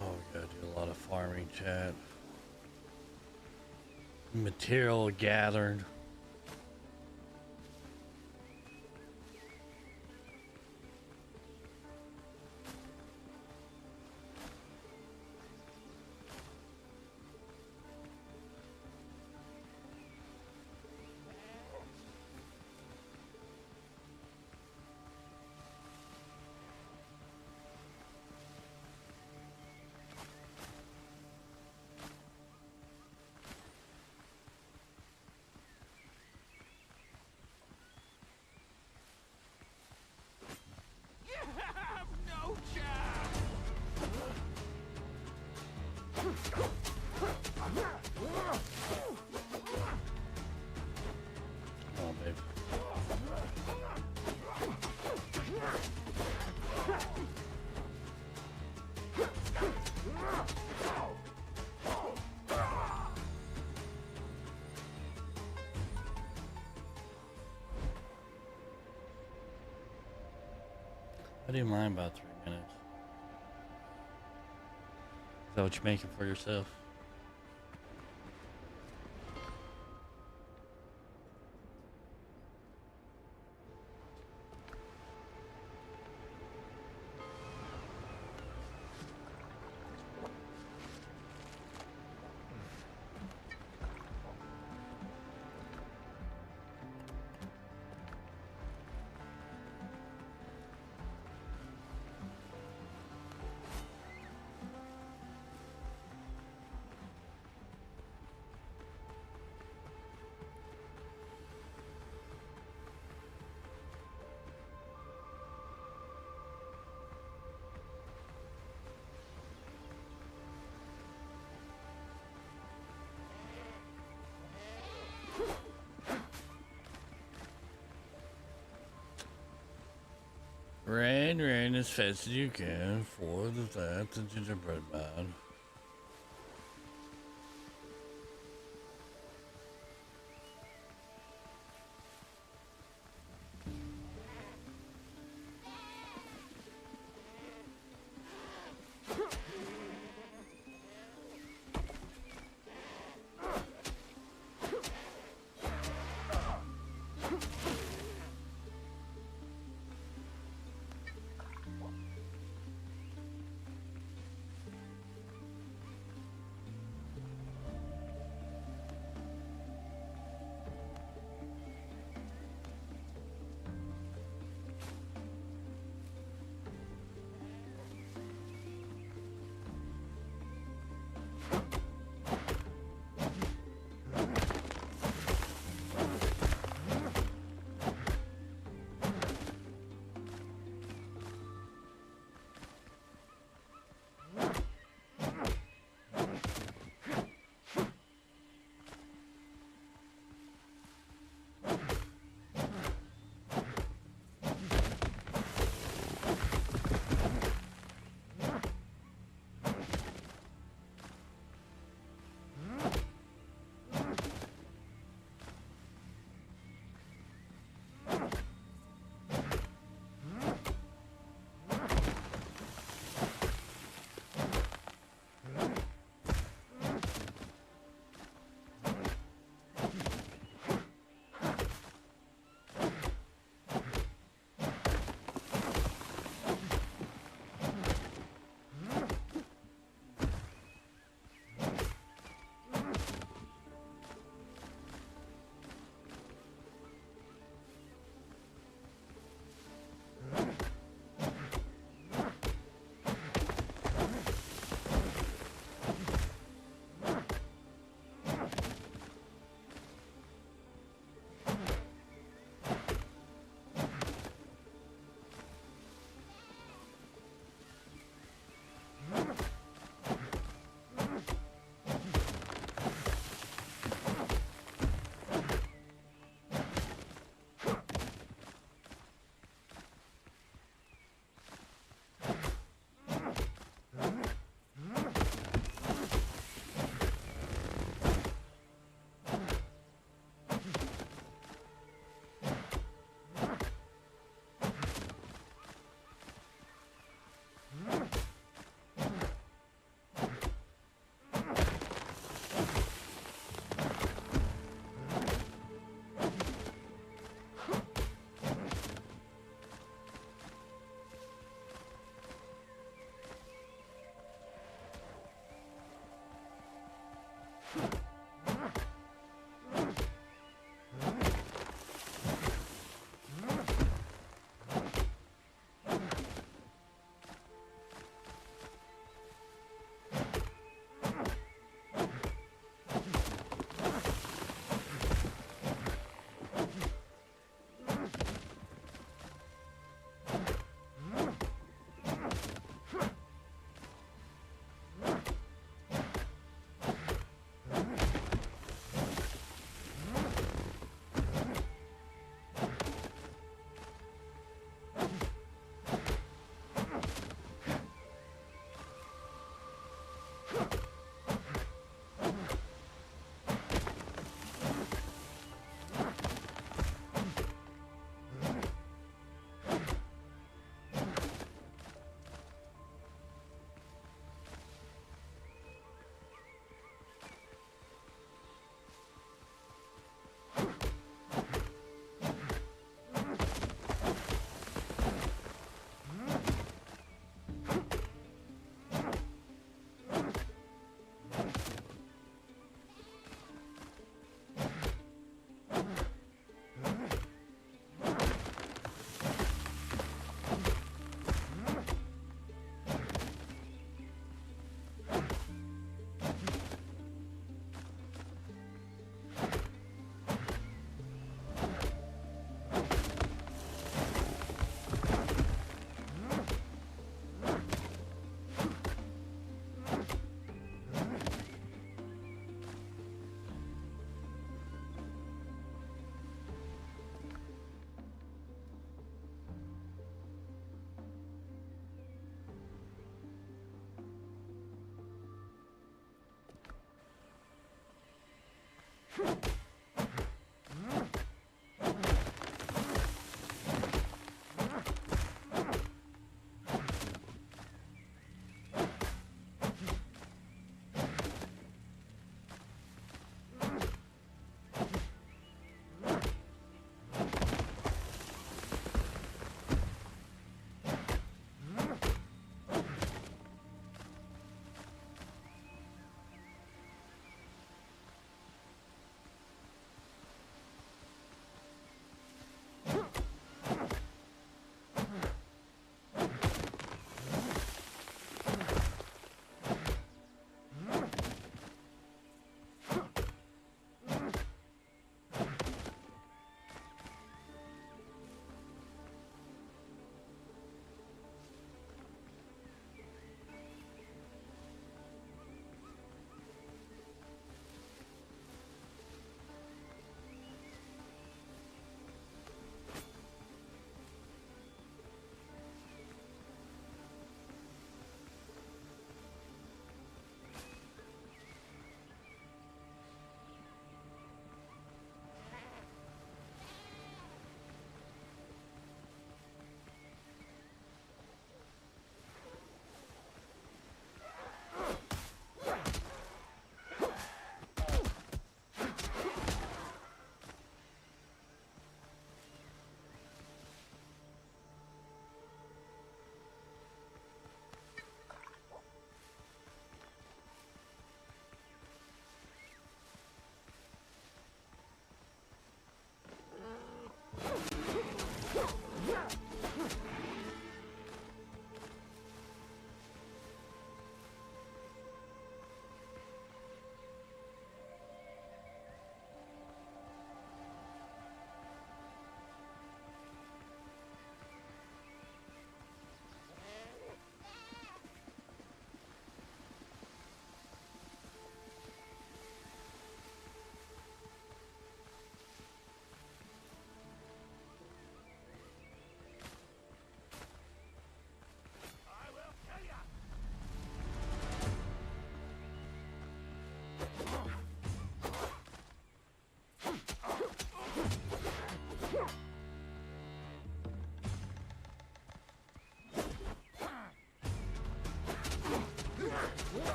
Oh, we gotta do a lot of farming, chat. Material gathered. Oh, babe. I do mine about 3 minutes. Is that what you're making for yourself? Rain as fast as you can for the gingerbread man.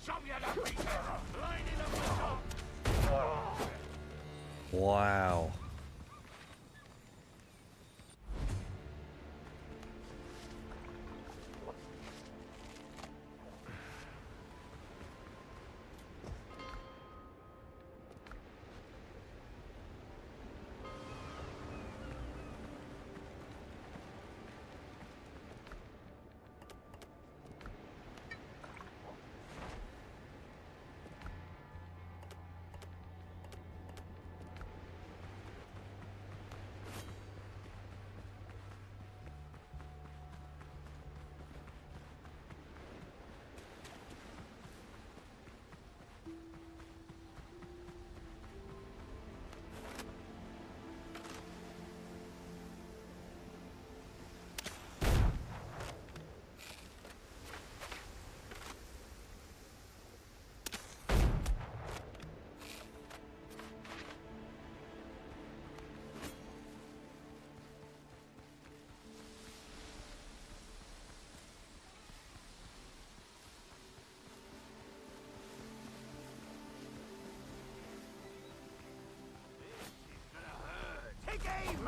chop you to pieces! Lining up the top! Wow. Take aim!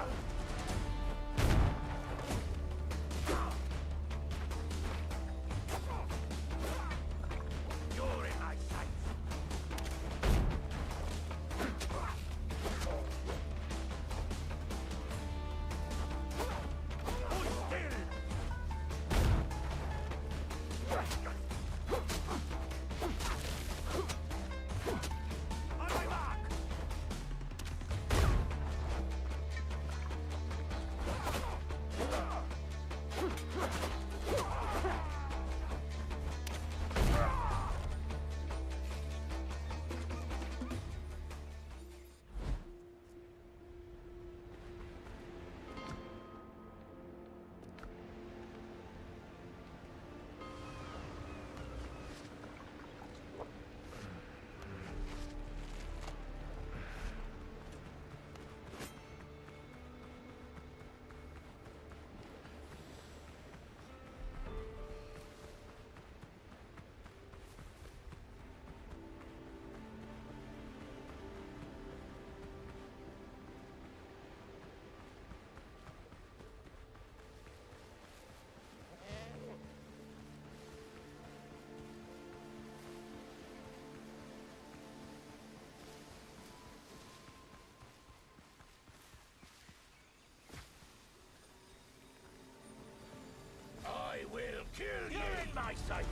You're in my sights. Hold still! On my mark! I will kill you! You're in my sights!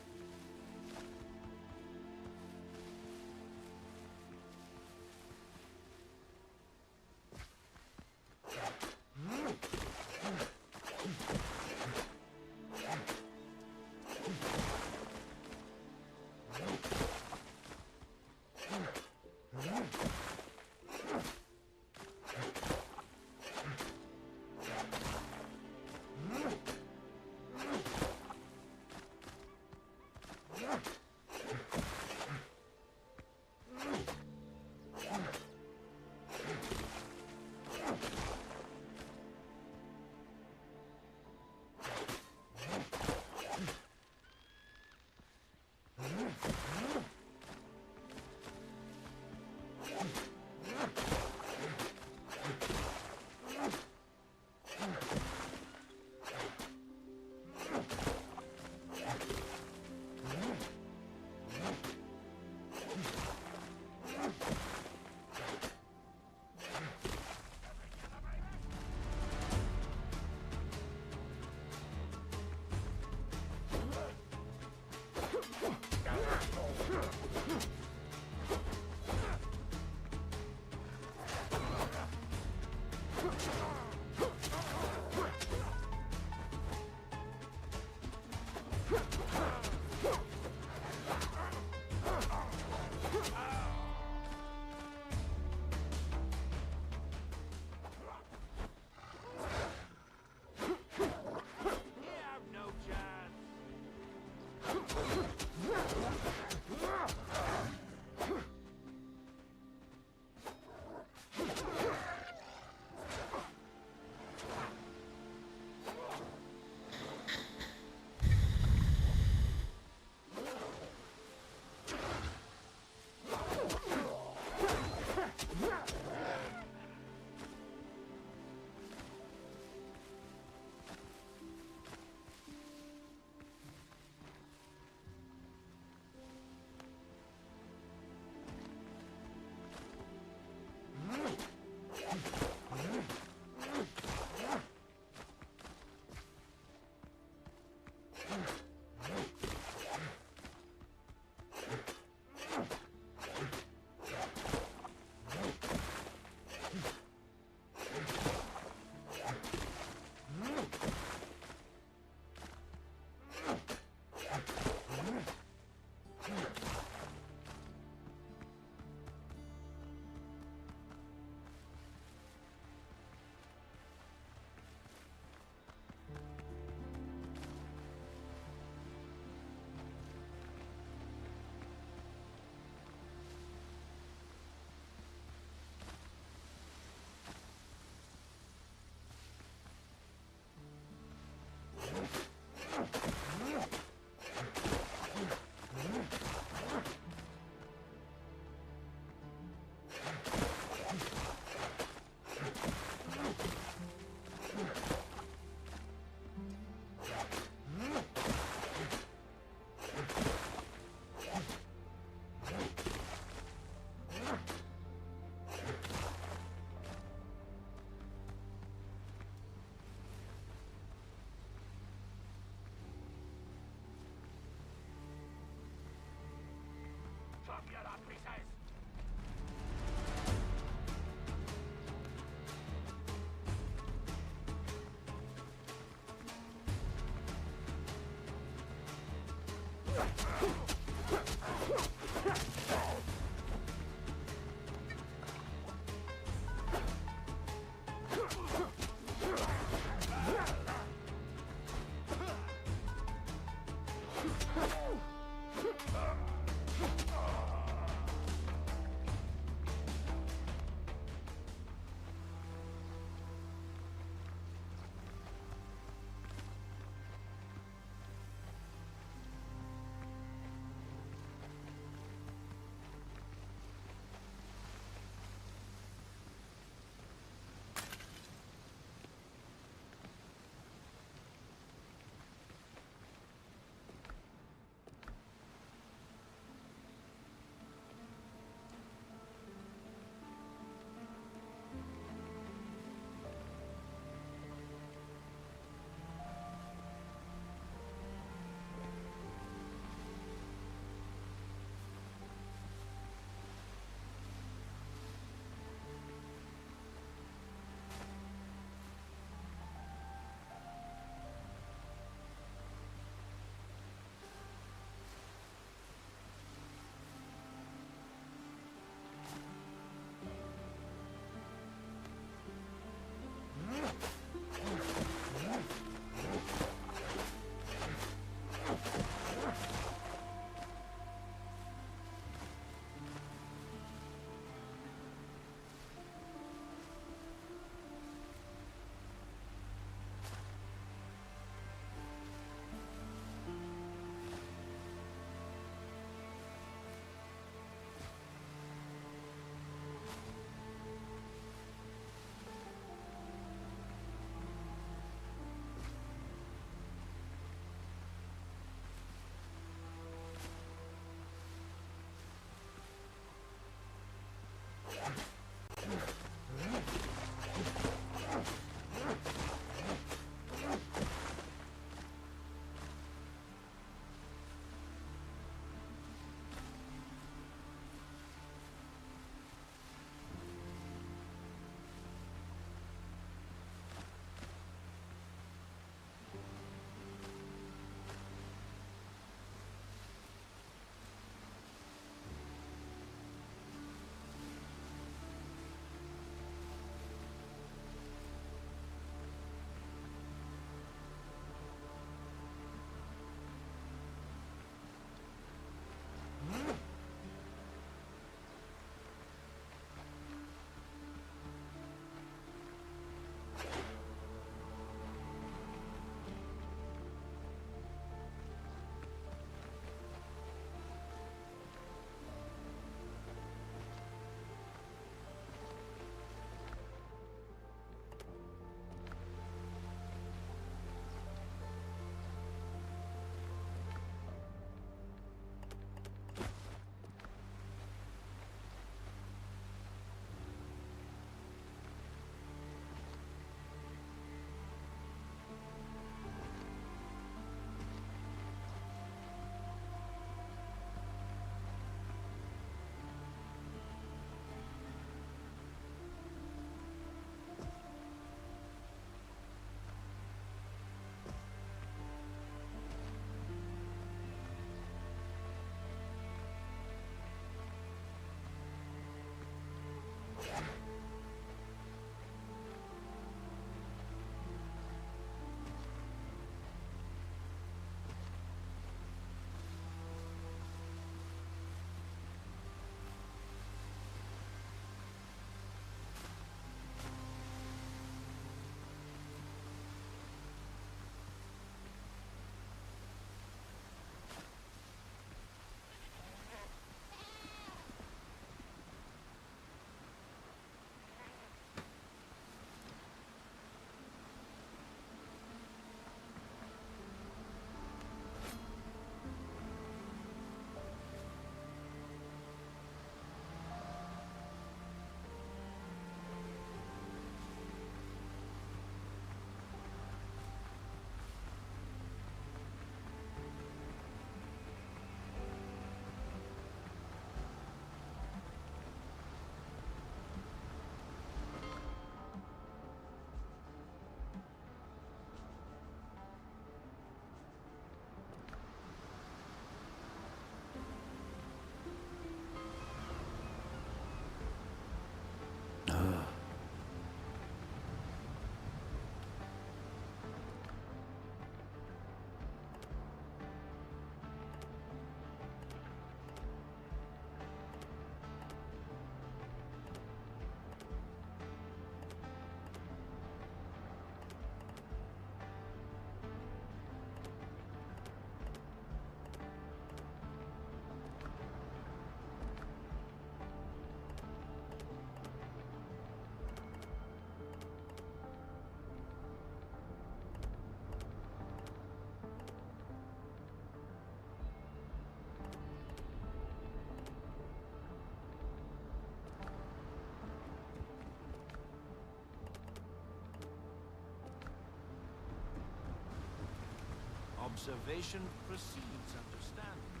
Observation precedes understanding.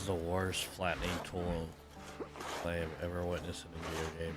the worst flattening tool I have ever witnessed in a video game.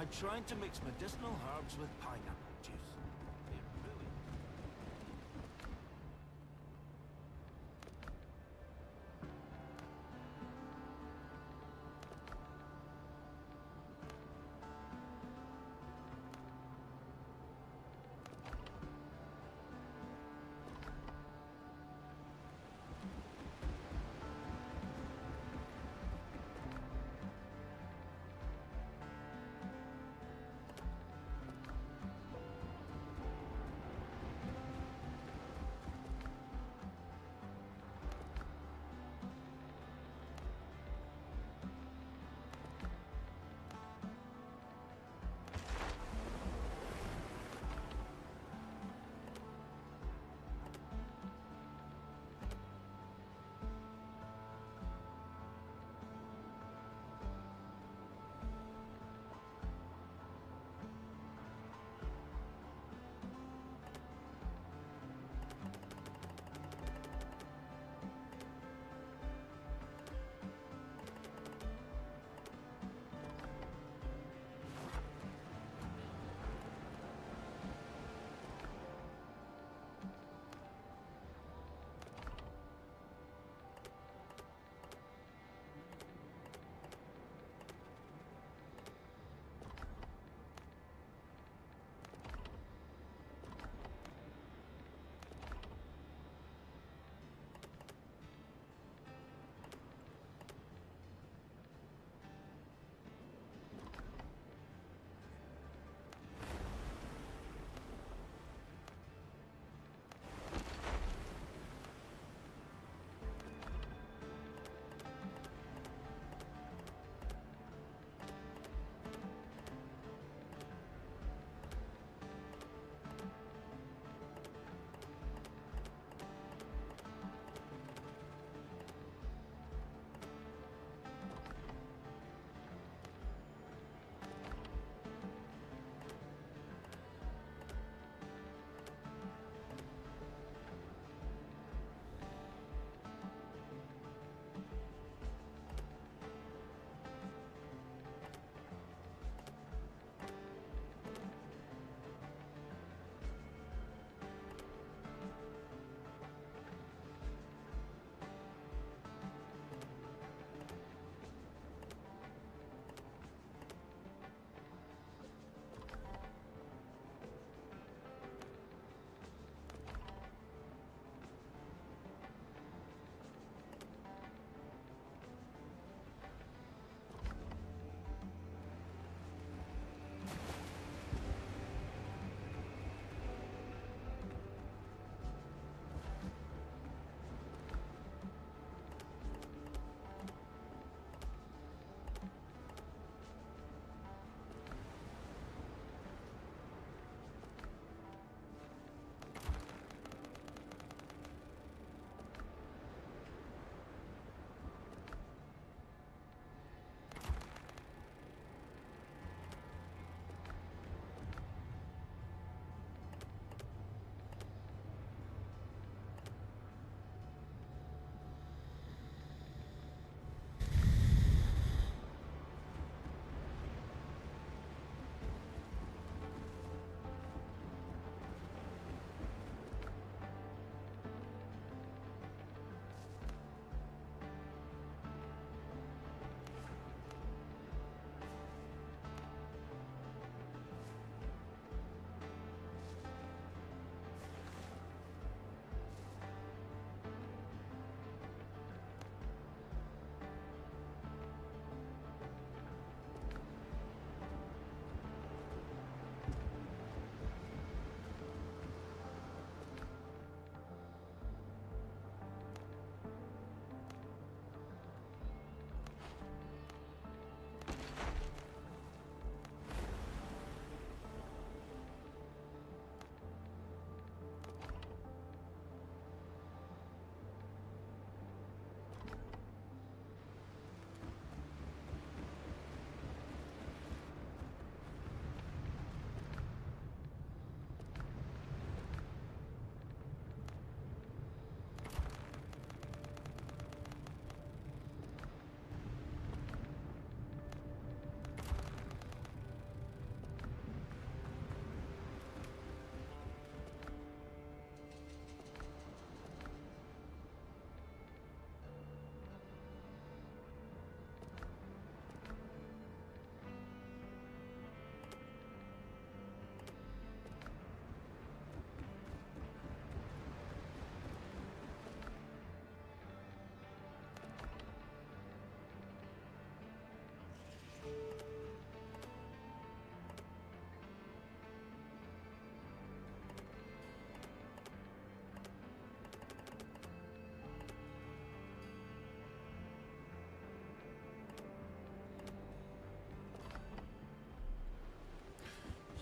I tried to mix medicinal herbs with pineapple juice. It ruined.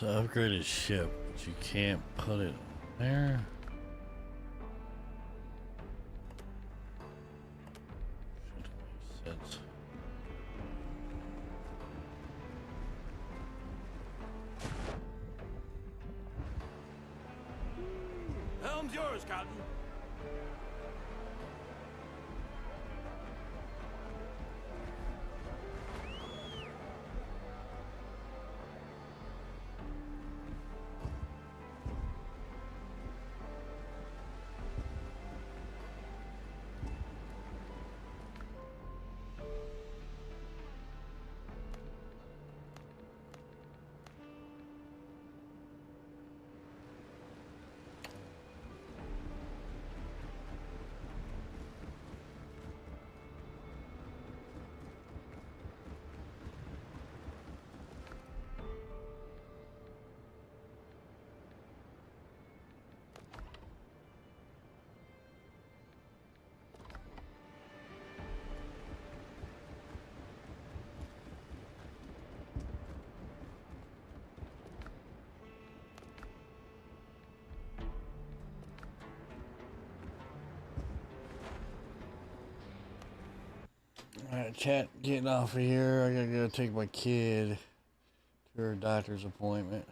So upgraded ship, but you can't put it there. Shouldn't make sense. Helm's yours, Captain. Alright, chat, getting off of here. I gotta go take my kid to her doctor's appointment.